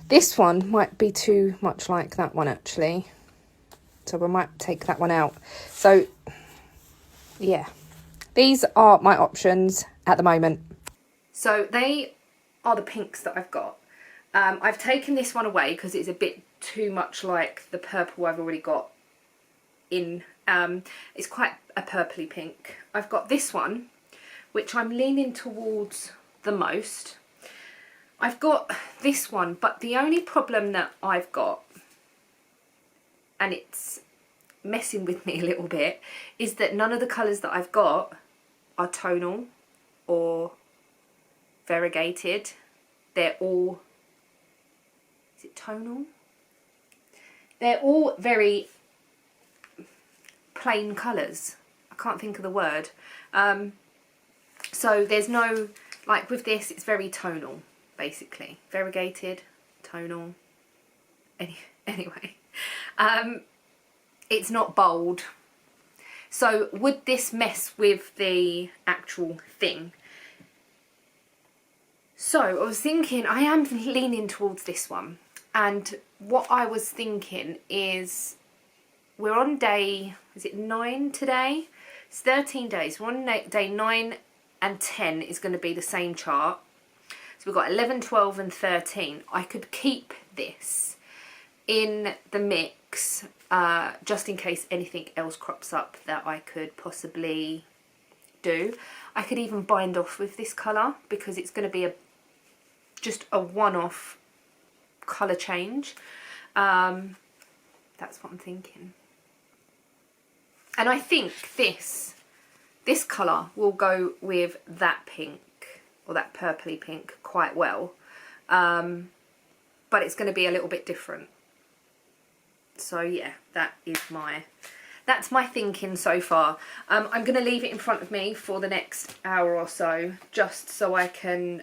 This one might be too much like that one actually. So we might take that one out. So, yeah. These are my options at the moment. So they are the pinks that I've got. I've taken this one away because it's a bit too much like the purple I've already got in. It's quite a purpley pink. I've got this one, which I'm leaning towards the most. I've got this one, but the only problem that I've got, and it's messing with me a little bit, is that none of the colours that I've got are tonal or variegated. They're all... Is it tonal? They're all very plain colours. I can't think of the word. So there's no... Like with this, it's very tonal, basically. Variegated, tonal. Anyway. It's not bold. So would this mess with the actual thing? So I was thinking, I am leaning towards this one. And what I was thinking is, we're on day, is it 9 today? It's 13 days. We're on day 9 and 10 is going to be the same chart. So we've got 11, 12 and 13. I could keep this in the mix just in case anything else crops up that I could possibly do. I could even bind off with this colour because it's going to be just a one-off colour change. That's what I'm thinking. And I think this colour will go with that pink or that purpley pink quite well. But it's going to be a little bit different. So yeah, that's my thinking so far. I'm going to leave it in front of me for the next hour or so, just so I can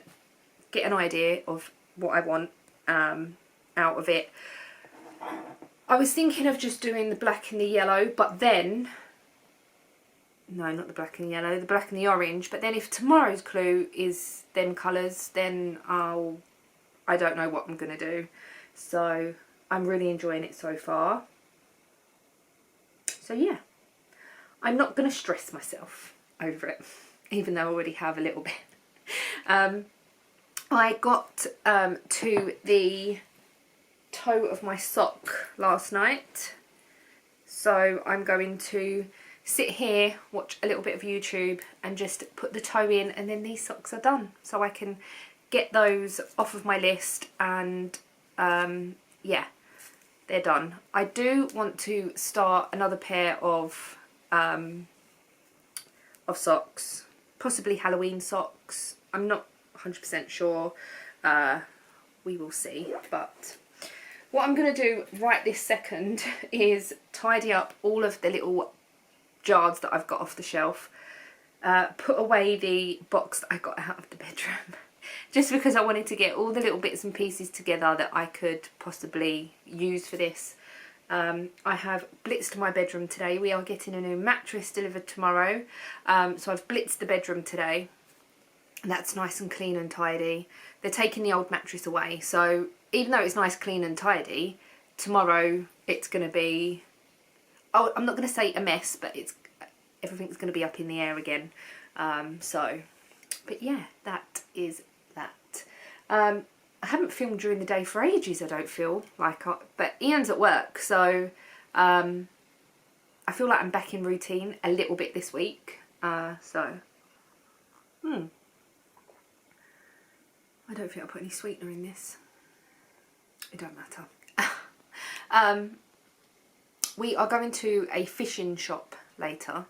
get an idea of what I want out of it. I was thinking of just doing the black and the yellow, but then... No, not the black and the yellow, the black and the orange. But then if tomorrow's clue is them colours, then I don't know what I'm going to do. So I'm really enjoying it so far. So yeah, I'm not going to stress myself over it, even though I already have a little bit. I got to the toe of my sock last night. So I'm going to sit here, watch a little bit of YouTube and just put the toe in, and then these socks are done. So I can get those off of my list and yeah, they're done. I do want to start another pair of of socks, possibly Halloween socks. I'm not 100% sure. We will see. But what I'm going to do right this second is tidy up all of the little jars that I've got off the shelf. Put away the box that I got out of the bedroom. Just because I wanted to get all the little bits and pieces together that I could possibly use for this. I have blitzed my bedroom today. We are getting a new mattress delivered tomorrow. So I've blitzed the bedroom today. And that's nice and clean and tidy. They're taking the old mattress away. So even though it's nice, clean and tidy, tomorrow it's going to be... Oh, I'm not going to say a mess, but everything's going to be up in the air again. But yeah, that is that. I haven't filmed during the day for ages, I don't feel like. But Ian's at work, so I feel like I'm back in routine a little bit this week. I don't think I put any sweetener in this. It don't matter. We are going to a fishing shop later.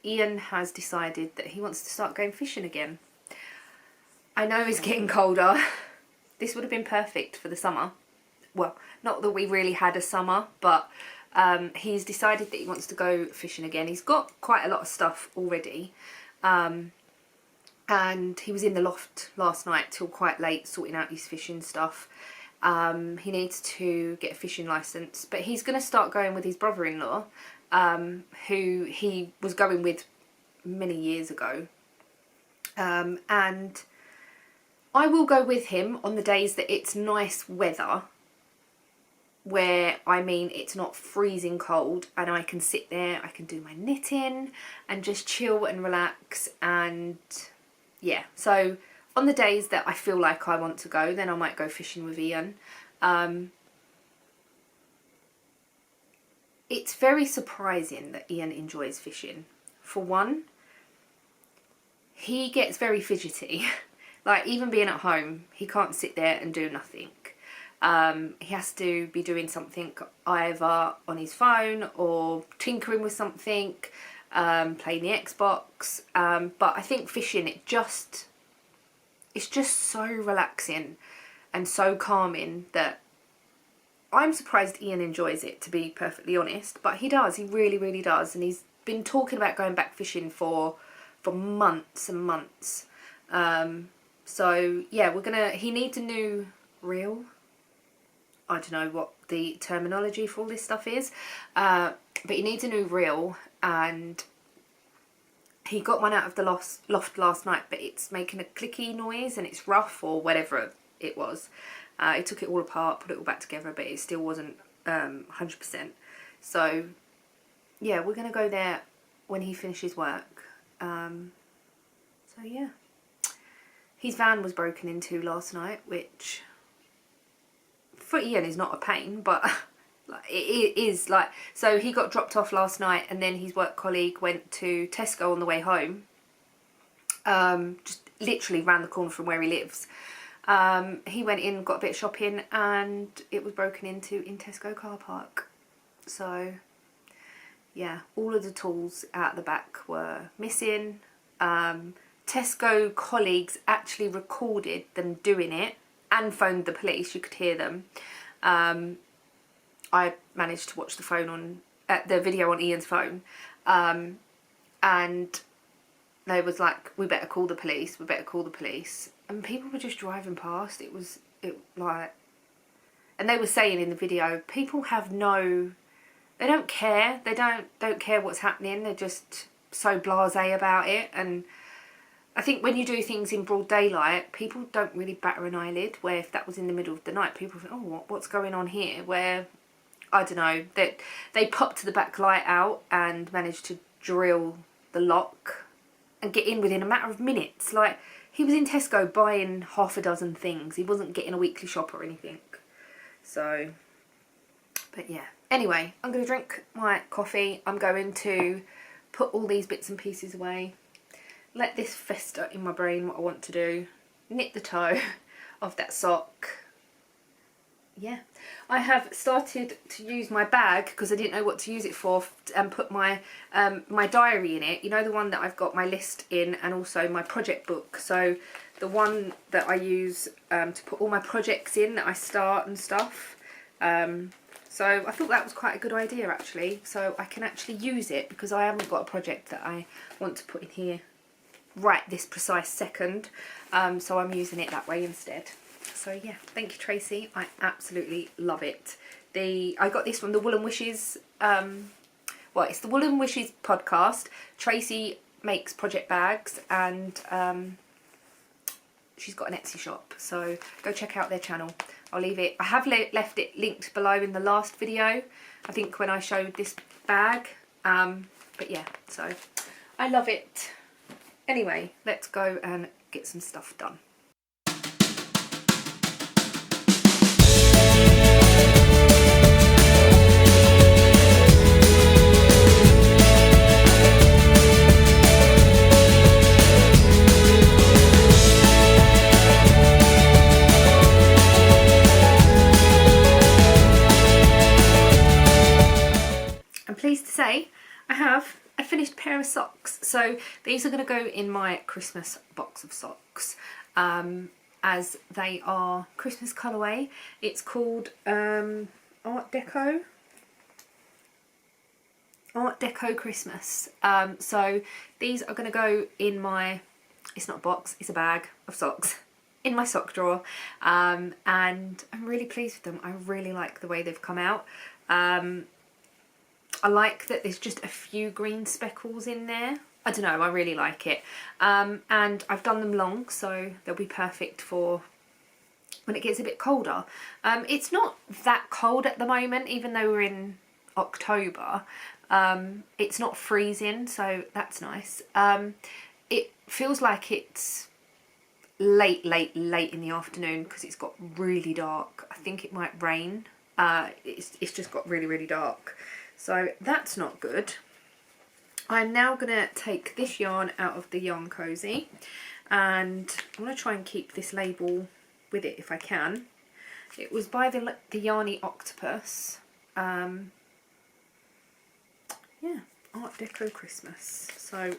Ian has decided that he wants to start going fishing again. I know it's getting colder. This would have been perfect for the summer. Well, not that we really had a summer, but he's decided that he wants to go fishing again. He's got quite a lot of stuff already. And he was in the loft last night till quite late sorting out his fishing stuff. He needs to get a fishing licence, but he's going to start going with his brother-in-law, who he was going with many years ago. And I will go with him on the days that it's nice weather, where, I mean, it's not freezing cold, and I can sit there, I can do my knitting and just chill and relax. And yeah, so on the days that I feel like I want to go, then I might go fishing with Ian. It's very surprising that Ian enjoys fishing. For one, he gets very fidgety. Like, even being at home, he can't sit there and do nothing. He has to be doing something either on his phone or tinkering with something, playing the Xbox. But I think fishing, it's just so relaxing and so calming that I'm surprised Ian enjoys it, to be perfectly honest. But he does, he really, really does. And he's been talking about going back fishing for months and months. So yeah, he needs a new reel. I don't know what the terminology for all this stuff is, but he needs a new reel, and he got one out of the loft last night, but it's making a clicky noise and it's rough or whatever it was. He took it all apart, put it all back together, but it still wasn't 100%. So yeah, we're going to go there when he finishes work. So yeah. His van was broken into last night, which for Ian is not a pain, but like, it is like, so he got dropped off last night, and then his work colleague went to Tesco on the way home, just literally round the corner from where he lives. He went in, got a bit of shopping, and it was broken into in Tesco car park. So yeah, all of the tools out the back were missing. Tesco colleagues actually recorded them doing it and phoned the police. You could hear them. I managed to watch the video on Ian's phone, and they was like, we better call the police, we better call the police. And people were just driving past. It like, and they were saying in the video, people have they don't care. They don't care what's happening. They're just so blasé about it. And I think when you do things in broad daylight, people don't really batter an eyelid, where if that was in the middle of the night, people think, oh, what's going on here? Where, I don't know, that they popped the back light out and managed to drill the lock and get in within a matter of minutes. Like, he was in Tesco buying half a dozen things. He wasn't getting a weekly shop or anything. So, but yeah. Anyway, I'm going to drink my coffee. I'm going to put all these bits and pieces away. Let this fester in my brain what I want to do. Knit the toe of that sock. yeah, I have started to use my bag because I didn't know what to use it for, and put my my diary in it. You know, the one that I've got my list in, and also my project book. So the one that I use to put all my projects in that I start and stuff. So I thought that was quite a good idea actually. So I can actually use it because I haven't got a project that I want to put in here right this precise second. So I'm using it that way instead. So yeah, thank you Tracy, I absolutely love it. I got this from the Wool and Wishes, well, it's the Wool and Wishes podcast. Tracy makes project bags, and she's got an Etsy shop, so go check out their channel. I'll leave it, I have left it linked below in the last video, I think, when I showed this bag. But yeah, so I love it. Anyway, let's go and get some stuff done. I'm pleased to say I have a finished pair of socks. So these are going to go in my Christmas box of socks, as they are Christmas colourway. It's called Art Deco Christmas. So these are going to go in my, it's not a box, it's a bag of socks, in my sock drawer, and I'm really pleased with them. I really like the way they've come out. I like that there's just a few green speckles in there. I don't know, I really like it. And I've done them long, so they'll be perfect for when it gets a bit colder. It's not that cold at the moment, even though we're in October. It's not freezing, so that's nice. It feels like it's late in the afternoon because it's got really dark. I think it might rain. It's just got really dark. So that's not good. I'm now going to take this yarn out of the Yarn Cozy, and I'm going to try and keep this label with it if I can. It was by the Yarny Octopus. Yeah, Art Deco Christmas. So I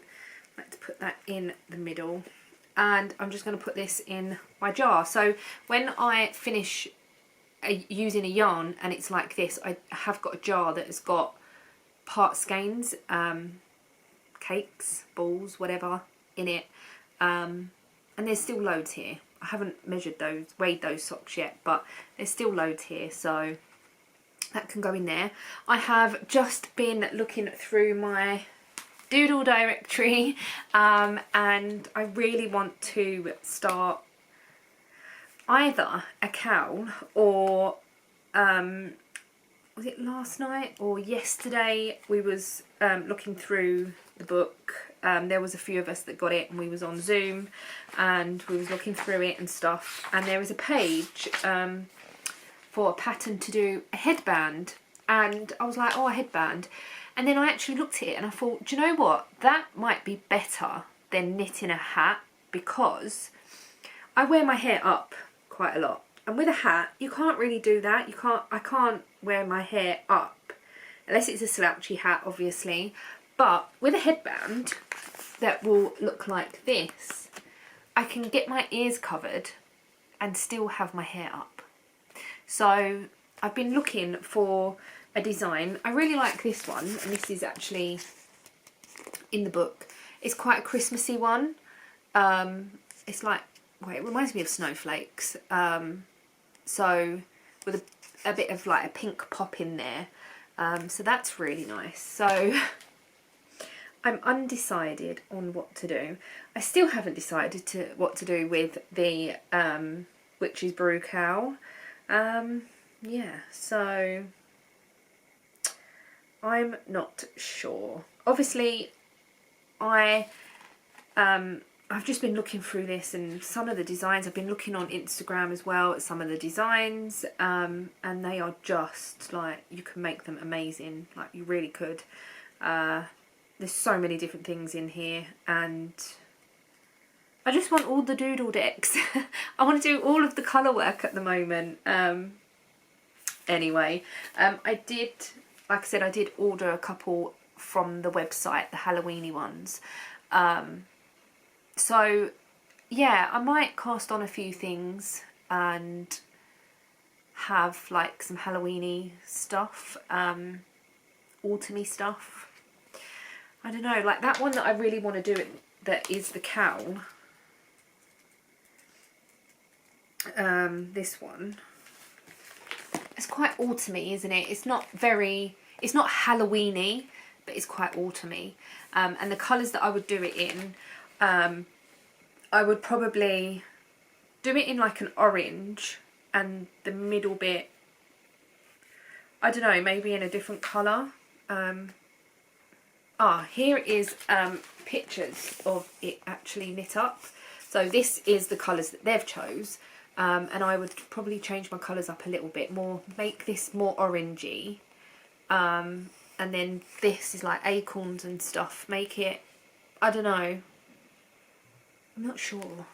like to put that in the middle, and I'm just going to put this in my jar. So when I finish using a yarn and it's like this, I have got a jar that has got part skeins, cakes, balls, whatever in it, and there's still loads here. I haven't weighed those socks yet, but there's still loads here, so that can go in there. I have just been looking through my doodle directory, and I really want to start either a cowl or was it last night or yesterday we was looking through the book. There was a few of us that got it, and we was on Zoom and we was looking through it and stuff, and there was a page for a pattern to do a headband, and I was like, oh, a headband. And then I actually looked at it and I thought, do you know what, that might be better than knitting a hat, because I wear my hair up quite a lot, and with a hat you can't really do that. I can't wear my hair up unless it's a slouchy hat, obviously, but with a headband that will look like this, I can get my ears covered and still have my hair up. So I've been looking for a design. I really like this one, and this is actually in the book. It's quite a Christmassy one. It's like, well, it reminds me of snowflakes. So with a bit of like a pink pop in there. So that's really nice. So I'm undecided on what to do. I still haven't decided what to do with the Witch's Brew cowl. Yeah, so I'm not sure. Obviously, I've just been looking through this, and some of the designs, I've been looking on Instagram as well at some of the designs, and they are just like, you can make them amazing, like you really could. There's so many different things in here, and I just want all the doodle decks. I want to do all of the colour work at the moment. anyway. I did, like I said, I did order a couple from the website, the Halloweeny ones. So yeah, I might cast on a few things and have like some Halloweeny stuff, autumny stuff. I don't know, like that one that I really want to do it, that is the cowl. This one, it's quite autumny, isn't it? It's not Halloweeny, but it's quite autumny. And the colours that I would do it in, I would probably do it in like an orange, and the middle bit, I don't know, maybe in a different colour. Here is pictures of it actually knit up. So this is the colours that they've chose. And I would probably change my colours up a little bit more, make this more orangey, and then this is like acorns and stuff, make it, I don't know, I'm not sure.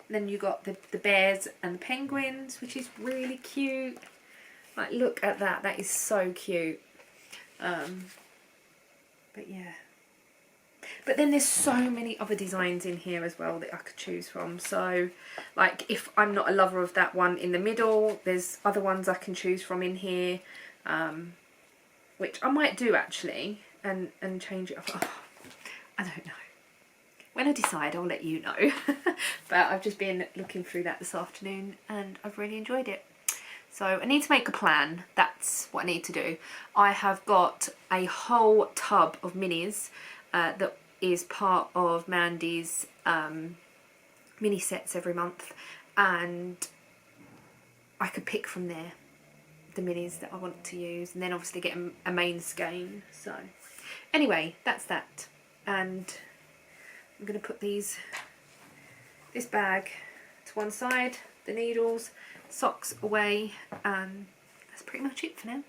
Then you got the bears and the penguins, which is really cute. Like, look at that, that is so cute. But yeah. But then there's so many other designs in here as well that I could choose from. So, like, if I'm not a lover of that one in the middle, there's other ones I can choose from in here, which I might do actually, and change it up. Oh, I don't know. When I decide, I'll let you know. But I've just been looking through that this afternoon, and I've really enjoyed it. So I need to make a plan. That's what I need to do. I have got a whole tub of minis that is part of Mandy's mini sets every month, and I could pick from there the minis that I want to use, and then obviously get a main skein. So anyway, that's that, and I'm going to put this bag to one side, the needles, socks away, and that's pretty much it for now.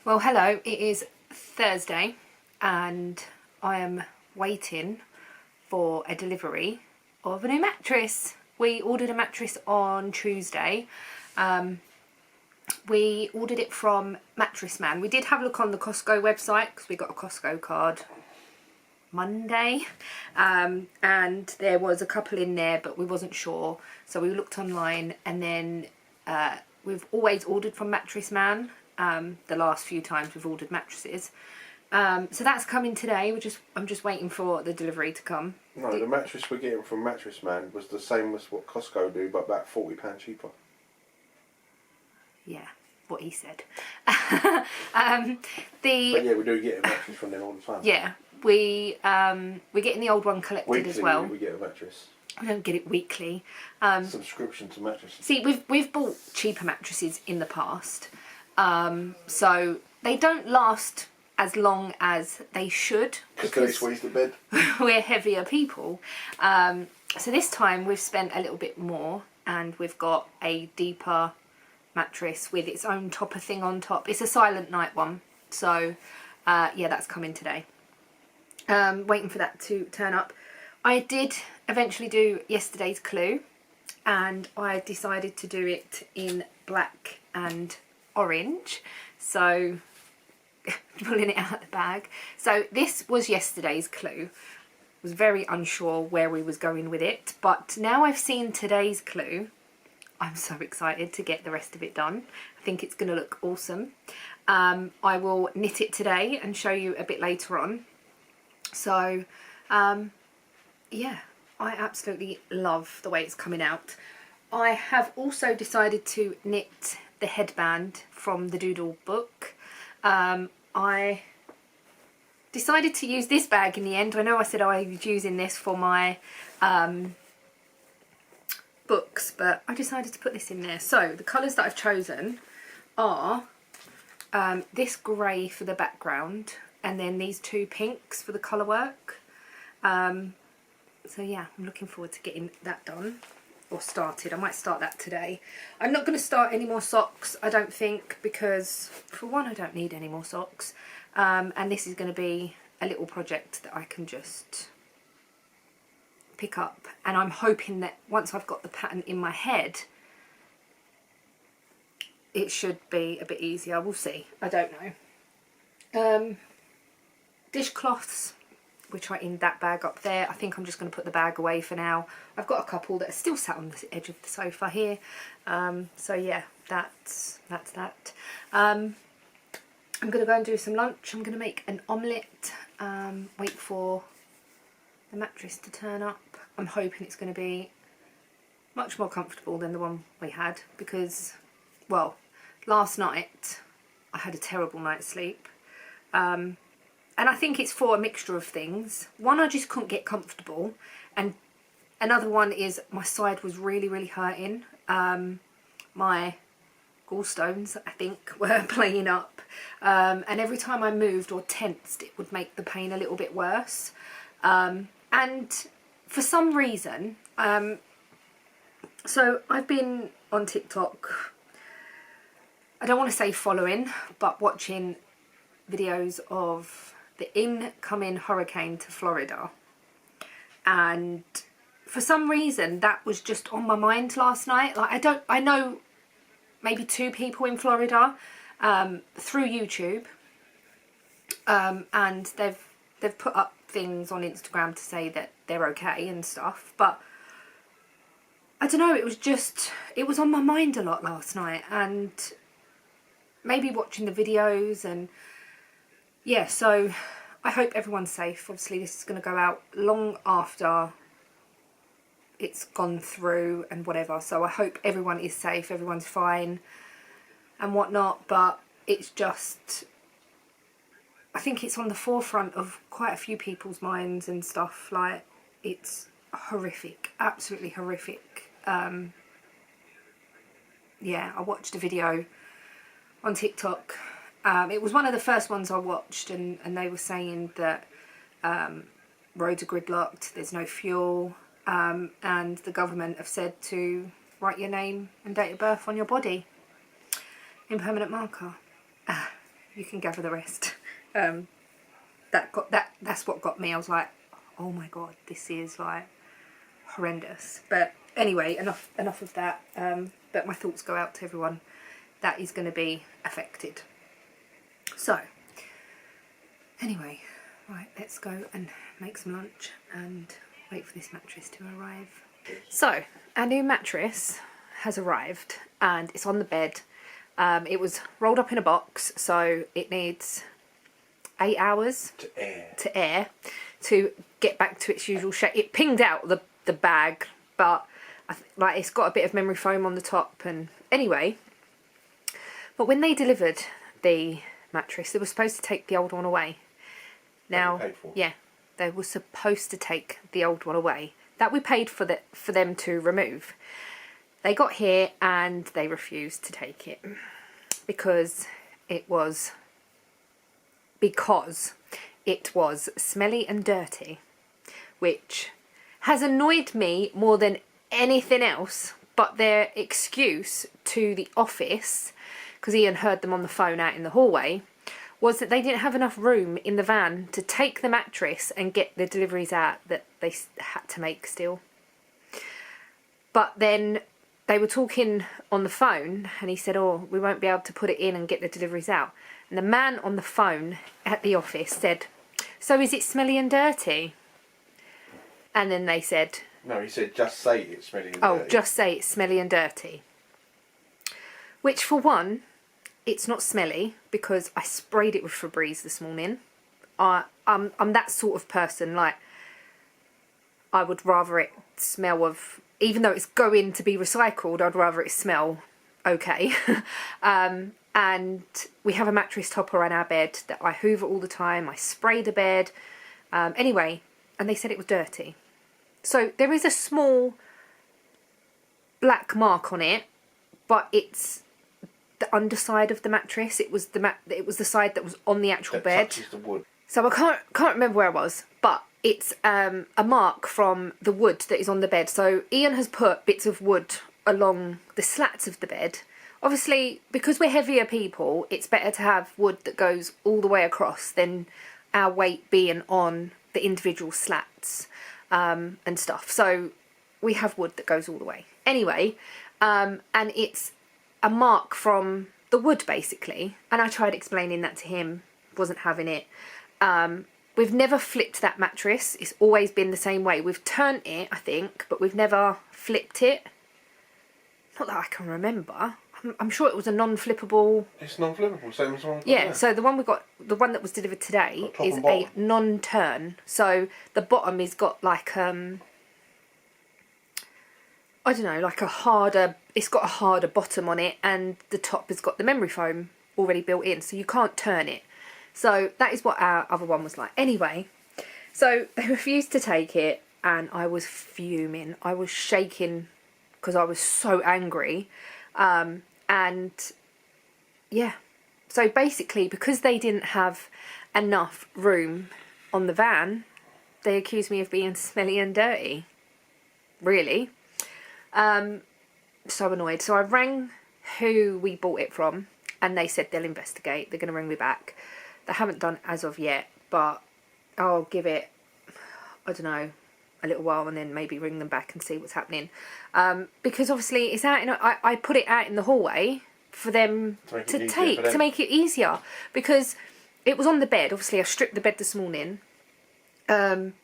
Well, hello, it is Thursday and I am waiting for a delivery of a new mattress. We ordered a mattress on Tuesday. We ordered it from Mattress Man. We did have a look on the Costco website because we got a Costco card Monday, and there was a couple in there, but we wasn't sure, so we looked online, and then we've always ordered from Mattress Man. The last few times we've ordered mattresses. So that's coming today. I'm just waiting for the delivery to come. No, the mattress we're getting from Mattress Man was the same as what Costco do, but about £40 cheaper. Yeah, what he said. But yeah, we do get a mattress from them all the time. Yeah, we're getting the old one collected weekly, as well. We get a mattress. We don't get it weekly. Subscription to mattresses. See, we've bought cheaper mattresses in the past, so they don't last as long as they should, because they squeeze the bed. We're heavier people. So this time we've spent a little bit more, and we've got a deeper mattress with its own topper thing on top. It's a Silent Night one, so yeah, that's coming today. Waiting for that to turn up. I did eventually do yesterday's clue, and I decided to do it in black and orange, so pulling it out of the bag. So this was yesterday's clue. Was very unsure where we was going with it, but now I've seen today's clue, I'm so excited to get the rest of it done. I think it's going to look awesome. I will knit it today and show you a bit later on. So yeah, I absolutely love the way it's coming out. I have also decided to knit the headband from the Doodle book. I decided to use this bag in the end. I know I said I was using this for my books, but I decided to put this in there. So the colours that I've chosen are this grey for the background, and then these two pinks for the colour work. So yeah, I'm looking forward to getting that done, or started. I might start that today. I'm not going to start any more socks, I don't think, because for one, I don't need any more socks, and this is going to be a little project that I can just pick up, and I'm hoping that once I've got the pattern in my head, it should be a bit easier. We'll see. I don't know. Dishcloths, which are in that bag up there. I think I'm just going to put the bag away for now. I've got a couple that are still sat on the edge of the sofa here. So yeah, that's that. I'm going to go and do some lunch. I'm going to make an omelette. Wait for the mattress to turn up. I'm hoping it's going to be much more comfortable than the one we had because, well, last night I had a terrible night's sleep. And I think it's for a mixture of things. One, I just couldn't get comfortable, and another one is my side was really, really hurting. My gallstones, I think, were playing up, and every time I moved or tensed, it would make the pain a little bit worse. And for some reason, so I've been on TikTok, I don't want to say following, but watching videos of the incoming hurricane to Florida, and for some reason that was just on my mind last night. Like, I know maybe 2 people in Florida through YouTube, and they've put up things on Instagram to say that they're okay and stuff, but I don't know, it was on my mind a lot last night, and maybe watching the videos, and yeah, so I hope everyone's safe. Obviously this is going to go out long after it's gone through and whatever, so I hope everyone is safe, everyone's fine and whatnot, but it's just, I think it's on the forefront of quite a few people's minds and stuff. Like, it's horrific, absolutely horrific. Yeah, I watched a video on TikTok. It was one of the first ones I watched, and they were saying that roads are gridlocked, there's no fuel, and the government have said to write your name and date of birth on your body in permanent marker. You can gather the rest. That's what got me. I was like, oh my god, this is like horrendous. But anyway, enough of that. But my thoughts go out to everyone that is going to be affected. So anyway, right, let's go and make some lunch and wait for this mattress to arrive. So our new mattress has arrived and it's on the bed. It was rolled up in a box, so it needs 8 hours to air to get back to its usual shape. It pinged out the bag, but like, it's got a bit of memory foam on the top, and anyway, but when they delivered the mattress, they were supposed to take the old one away. Now, yeah, they were supposed to take the old one away that we paid for them to remove. They got here and they refused to take it because it was smelly and dirty, which has annoyed me more than anything else. But their excuse to the office, because Ian heard them on the phone out in the hallway, was that they didn't have enough room in the van to take the mattress and get the deliveries out that they had to make still. But then they were talking on the phone and he said, oh, we won't be able to put it in and get the deliveries out. And the man on the phone at the office said, so is it smelly and dirty? And then they said, no, he said just say it's smelly and dirty. Oh, just say it's smelly and dirty. Which, for one, it's not smelly because I sprayed it with Febreze this morning. I'm that sort of person, like, I would rather it smell of, even though it's going to be recycled, I'd rather it smell okay. And we have a mattress topper on our bed that I hoover all the time. I spray the bed. Anyway, and they said it was dirty. So there is a small black mark on it, but it's the underside of the mattress. It was the side that was on the actual bed. Touches the wood. So I can't remember where I was, but it's a mark from the wood that is on the bed. So Ian has put bits of wood along the slats of the bed. Obviously, because we're heavier people, it's better to have wood that goes all the way across than our weight being on the individual slats and stuff. So we have wood that goes all the way. Anyway, and it's a mark from the wood basically, and I tried explaining that to him, wasn't having it. We've never flipped that mattress, it's always been the same way. We've turned it, I think, but we've never flipped it. Not that I can remember. I'm sure it was a non-flippable. It's non-flippable, same as one. Yeah, so the one we got, the one that was delivered today, is a non-turn. So the bottom has got like I don't know, like a harder. It's got a harder bottom on it, and the top has got the memory foam already built in, so you can't turn it. So that is what our other one was like. Anyway, so they refused to take it, and I was fuming. I was shaking because I was so angry. And yeah, so basically because they didn't have enough room on the van, they accused me of being smelly and dirty. Really. So annoyed. So I rang who we bought it from, and they said they'll investigate. They're going to ring me back. They haven't done as of yet, but I'll give it, I don't know, a little while, and then maybe ring them back and see what's happening. Because obviously it's out in, I put it out in the hallway for them to make it easier, because it was on the bed. Obviously I stripped the bed this morning, and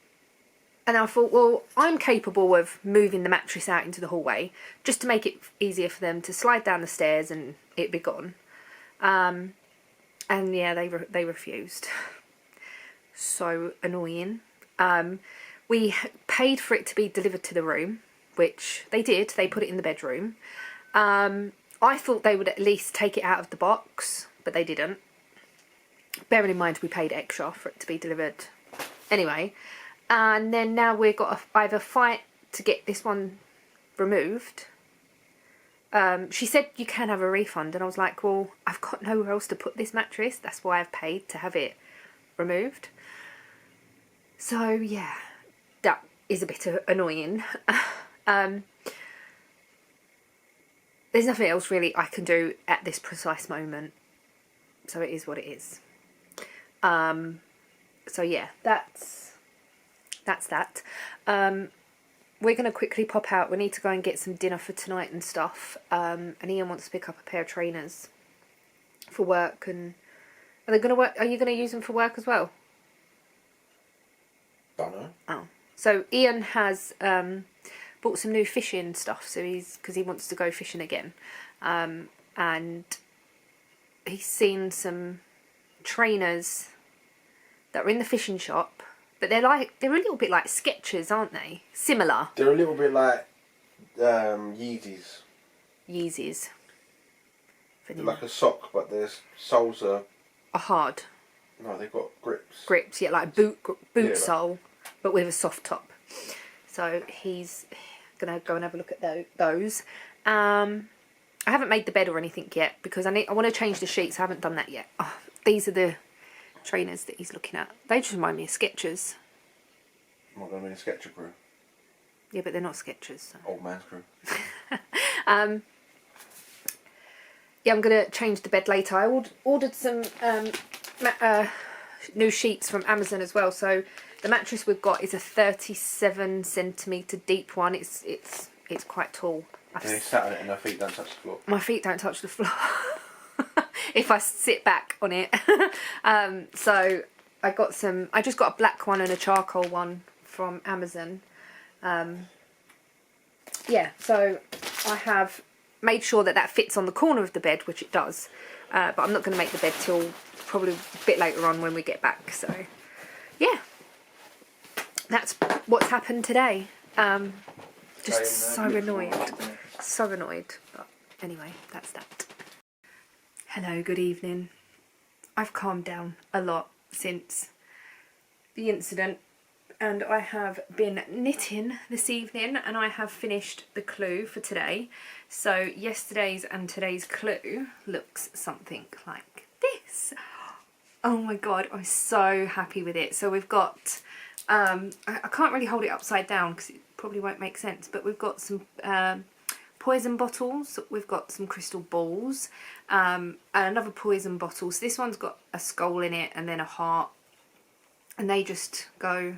I thought, well, I'm capable of moving the mattress out into the hallway just to make it easier for them to slide down the stairs and it be gone. And yeah, they refused. So annoying. We paid for it to be delivered to the room, which they did. They put it in the bedroom. I thought they would at least take it out of the box, but they didn't. Bearing in mind we paid extra for it to be delivered. Anyway, and then now we've got to either fight to get this one removed. She said you can have a refund, and I was like, well, I've got nowhere else to put this mattress. That's why I've paid to have it removed. So yeah, that is a bit annoying. There's nothing else really I can do at this precise moment, so it is what it is. So yeah, that's that. We're going to quickly pop out. We need to go and get some dinner for tonight and stuff. And Ian wants to pick up a pair of trainers for work. And are they going to work? Are you going to use them for work as well? Don't know. Oh, so Ian has bought some new fishing stuff. So because he wants to go fishing again, and he's seen some trainers that are in the fishing shop. But they're a little bit like Skechers, aren't they? Similar. They're a little bit like Yeezys. Yeezys. They're like a sock, but their soles are hard. No, they've got grips. Grips, yeah, like boot sole, but with a soft top. So he's gonna go and have a look at those. I haven't made the bed or anything yet because I want to change the sheets. I haven't done that yet. Oh, these are the trainers that he's looking at. They just remind me of Skechers. I'm not going to be a Sketcher crew. Yeah, but they're not Skechers. So. Old man's crew. Yeah, I'm going to change the bed later. I ordered some new sheets from Amazon as well. So the mattress we've got is a 37 centimetre deep one. It's quite tall. And he sat on it and her feet don't touch the floor. My feet don't touch the floor. If I sit back on it. So I just got a black one and a charcoal one from Amazon. Yeah, so I have made sure that fits on the corner of the bed, which it does. But I'm not going to make the bed till probably a bit later on when we get back. So yeah, that's what's happened today. Just so annoyed. So annoyed. But anyway, that's that. Hello, good evening. I've calmed down a lot since the incident, and I have been knitting this evening, and I have finished the clue for today. So yesterday's and today's clue looks something like this. Oh my god, I'm so happy with it. So we've got, I can't really hold it upside down because it probably won't make sense, but we've got some poison bottles, we've got some crystal balls, and another poison bottle. So this one's got a skull in it and then a heart, and they just go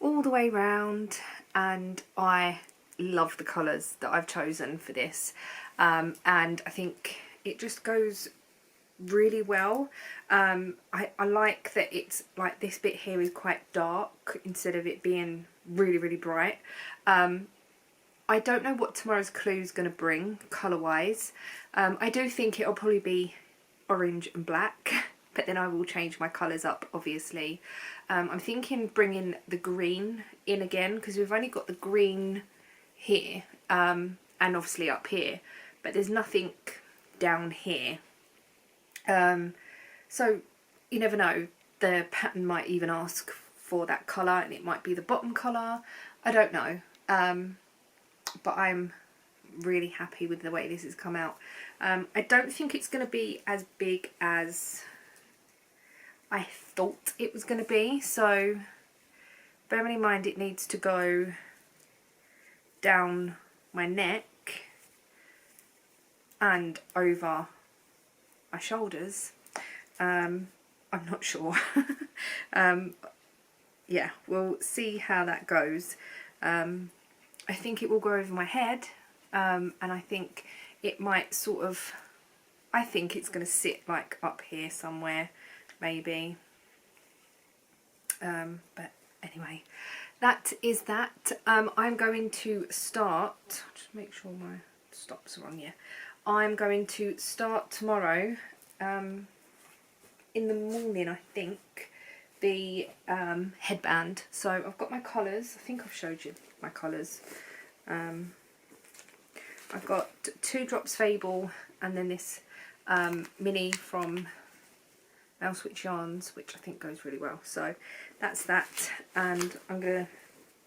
all the way round, and I love the colours that I've chosen for this. and I think it just goes really well. I like that it's like this bit here is quite dark instead of it being really bright. I don't know what tomorrow's clue is going to bring colour wise. I do think it'll probably be orange and black, but then I will change my colours up obviously. I'm thinking bringing the green in again, because we've only got the green here and obviously up here, but there's nothing down here. So you never know, the pattern might even ask for that colour and it might be the bottom colour, I don't know. But I'm really happy with the way this has come out. I don't think it's going to be as big as I thought it was going to be, so bearing in mind it needs to go down my neck and over my shoulders. I'm not sure. Yeah, we'll see how that goes. I think it will go over my head, and I think it might sort of, I think it's going to sit like up here somewhere maybe. But anyway, that is that. I'm going to start, just make sure my stops are on. Yeah, I'm going to start tomorrow in the morning, I think, the headband. So I've got my collars. I think I've showed you my collars. I've got 2 drops Fable and then this mini from Mouse Switch Yarns, which I think goes really well. So that's that, and I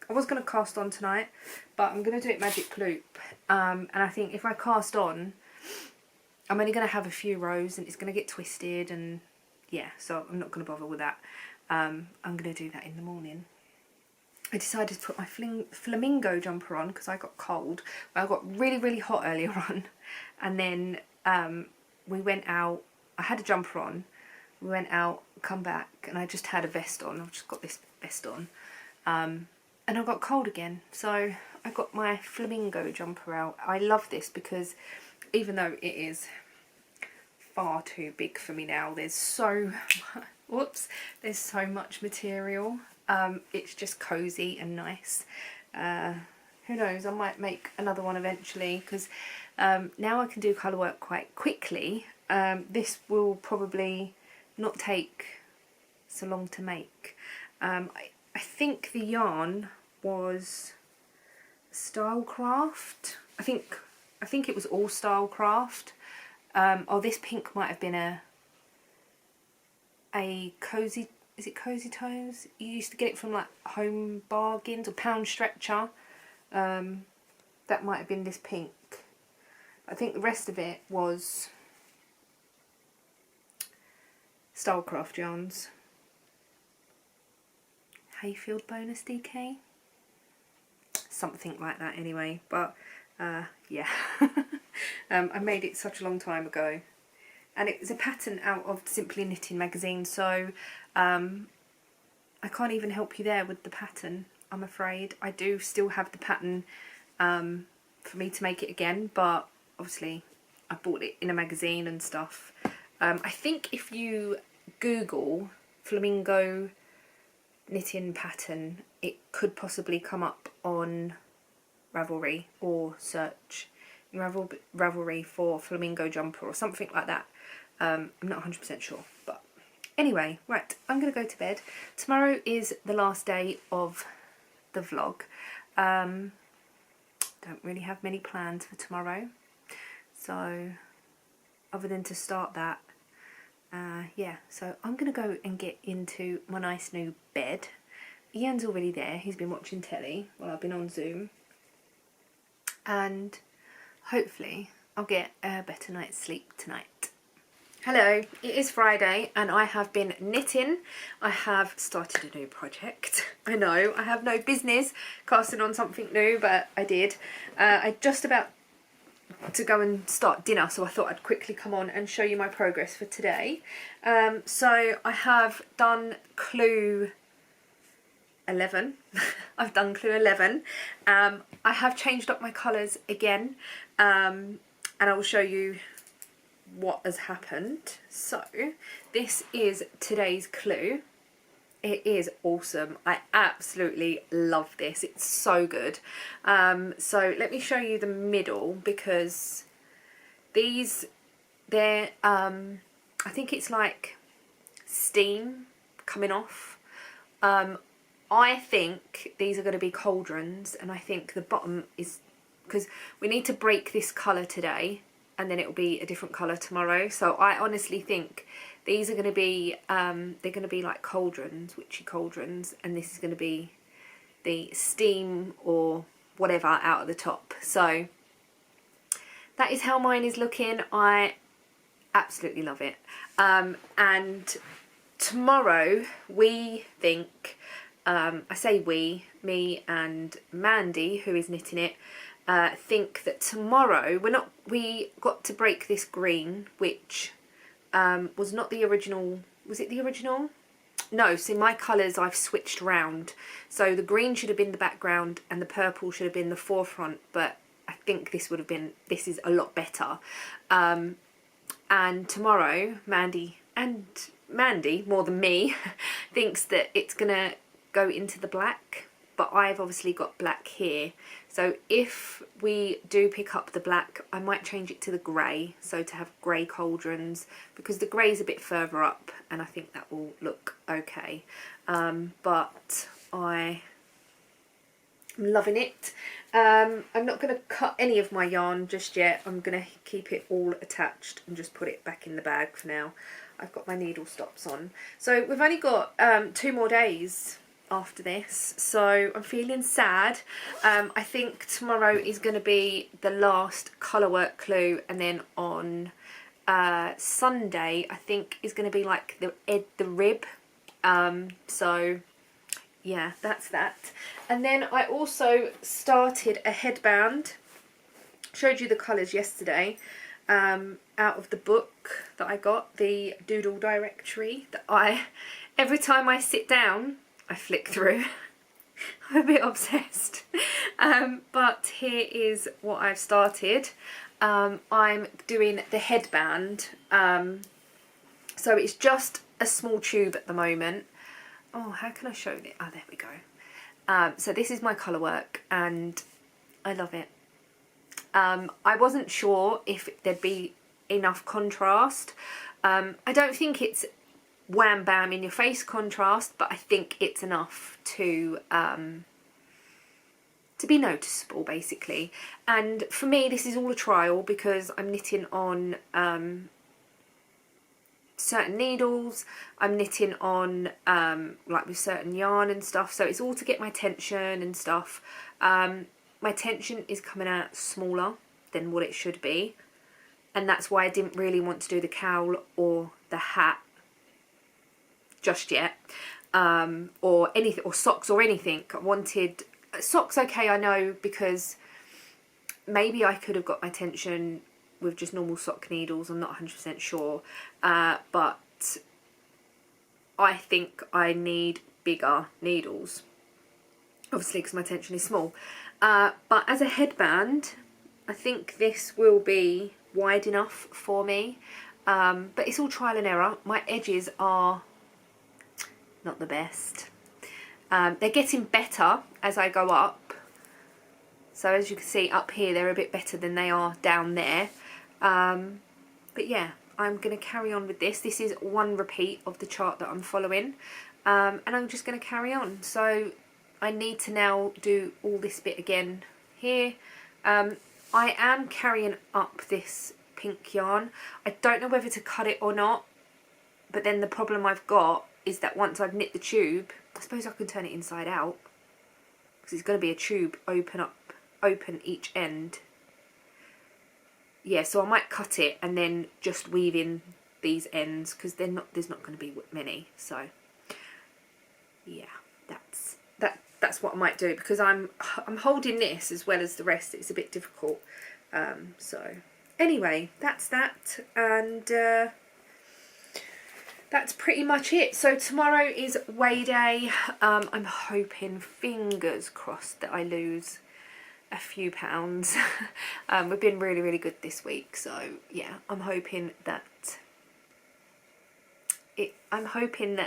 was gonna cast on tonight, but I'm gonna do it magic loop. And I think if I cast on, I'm only gonna have a few rows and it's gonna get twisted, and yeah, so I'm not gonna bother with that. I'm gonna do that in the morning. I decided to put my flamingo jumper on because I got cold. Well, I got really hot earlier on, and then we went out. I had a jumper on, we went out, come back, and I just had a vest on. I've just got this vest on, and I got cold again, so I got my flamingo jumper out. I love this because even though it is far too big for me now, there's so there's so much material. It's just cozy and nice. Who knows, I might make another one eventually, because now I can do colour work quite quickly. This will probably not take so long to make. I think the yarn was Stylecraft. I think it was all Stylecraft. Oh, this pink might have been a cozy. Is it Cozy Toes? You used to get it from like Home Bargains or Pound Stretcher. That might have been this pink. I think the rest of it was Stylecraft yarns. Hayfield bonus DK? Something like that anyway, but yeah. I made it such a long time ago. And it was a pattern out of Simply Knitting magazine, so I can't even help you there with the pattern, I'm afraid. I do still have the pattern for me to make it again, but obviously I bought it in a magazine and stuff. I think if you Google flamingo knitting pattern, it could possibly come up on Ravelry, or search in Ravelry for flamingo jumper or something like that. I'm not 100% sure, but anyway, right, I'm going to go to bed. Tomorrow is the last day of the vlog. Don't really have many plans for tomorrow, so other than to start that, yeah, so I'm going to go and get into my nice new bed. Ian's already there, he's been watching telly while I've been on Zoom, and hopefully I'll get a better night's sleep tonight. Hello, it is Friday and I have been knitting. I have started a new project. I know, I have no business casting on something new, but I did. I just about to go and start dinner, so I thought I'd quickly come on and show you my progress for today. So I have done clue 11. I've done clue 11. I have changed up my colours again. and I will show you what has happened. So this is today's clue. It is awesome. I absolutely love this. It's so good. So let me show you the middle, because they're I think it's like steam coming off. I think these are going to be cauldrons, and I think the bottom is, because we need to break this colour today and then it will be a different colour tomorrow. So I honestly think these are going to be, they're going to be like cauldrons, witchy cauldrons, and this is going to be the steam or whatever out of the top. So that is how mine is looking. I absolutely love it. And tomorrow we think, I say we, me and Mandy, who is knitting it, think that tomorrow we got to break this green, which was not the original. Was it the original? No, see, my colours I've switched round. So the green should have been the background and the purple should have been the forefront, but I think this is a lot better. And tomorrow, Mandy, more than me, thinks that it's going to go into the black, but I've obviously got black here. So if we do pick up the black, I might change it to the grey, so to have grey cauldrons, because the grey's a bit further up and I think that will look okay. But I'm loving it. I'm not going to cut any of my yarn just yet. I'm going to keep it all attached and just put it back in the bag for now. I've got my needle stops on. So we've only got 2 more days after this, so I'm feeling sad. I think tomorrow is going to be the last colour work clue, and then on Sunday I think is going to be like the rib. So yeah, that's that. And then I also started a headband. Showed you the colours yesterday, out of the book that I got, the Doodle Directory, that every time I sit down I flick through. I'm a bit obsessed. But here is what I've started. I'm doing the headband. So it's just a small tube at the moment. Oh, how can I show it? Oh, there we go. So this is my colour work and I love it. I wasn't sure if there'd be enough contrast. I don't think it's wham bam in your face contrast, but I think it's enough to be noticeable, basically. And for me, this is all a trial because I'm knitting on certain needles, I'm knitting on like with certain yarn and stuff, so it's all to get my tension and stuff. My tension is coming out smaller than what it should be, and that's why I didn't really want to do the cowl or the hat just yet, or anything, or socks or anything. I wanted socks, okay, I know, because maybe I could have got my tension with just normal sock needles, I'm not 100% sure, but I think I need bigger needles, obviously because my tension is small. But as a headband, I think this will be wide enough for me, but it's all trial and error. My edges are not the best. They're getting better as I go up. So as you can see up here, they're a bit better than they are down there. But yeah, I'm going to carry on with this. This is one repeat of the chart that I'm following. And I'm just going to carry on. So I need to now do all this bit again here. I am carrying up this pink yarn. I don't know whether to cut it or not. But then the problem I've got is that once I've knit the tube, I suppose I can turn it inside out, because it's going to be a tube open each end. Yeah, so I might cut it and then just weave in these ends, because there's not going to be many. So yeah, that's what I might do, because I'm holding this as well as the rest. It's a bit difficult. So anyway, that's that, and that's pretty much it. So tomorrow is weigh day. I'm hoping, fingers crossed, that I lose a few pounds. We've been really, really good this week, so yeah, I'm hoping that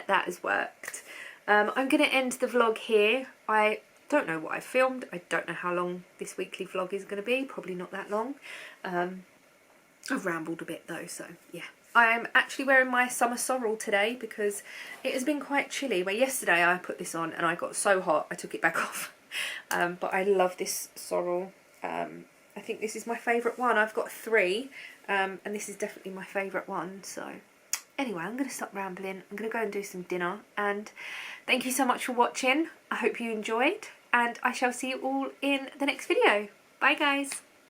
that has worked. I'm going to end the vlog here. I don't know what I filmed. I don't know how long this weekly vlog is going to be. Probably not that long. I've rambled a bit though, so yeah. I'm actually wearing my summer sorrel today because it has been quite chilly. Where yesterday I put this on and I got so hot I took it back off. But I love this sorrel. I think this is my favourite one. I've got 3 and this is definitely my favourite one. So anyway, I'm going to stop rambling. I'm going to go and do some dinner, and thank you so much for watching. I hope you enjoyed, and I shall see you all in the next video. Bye guys.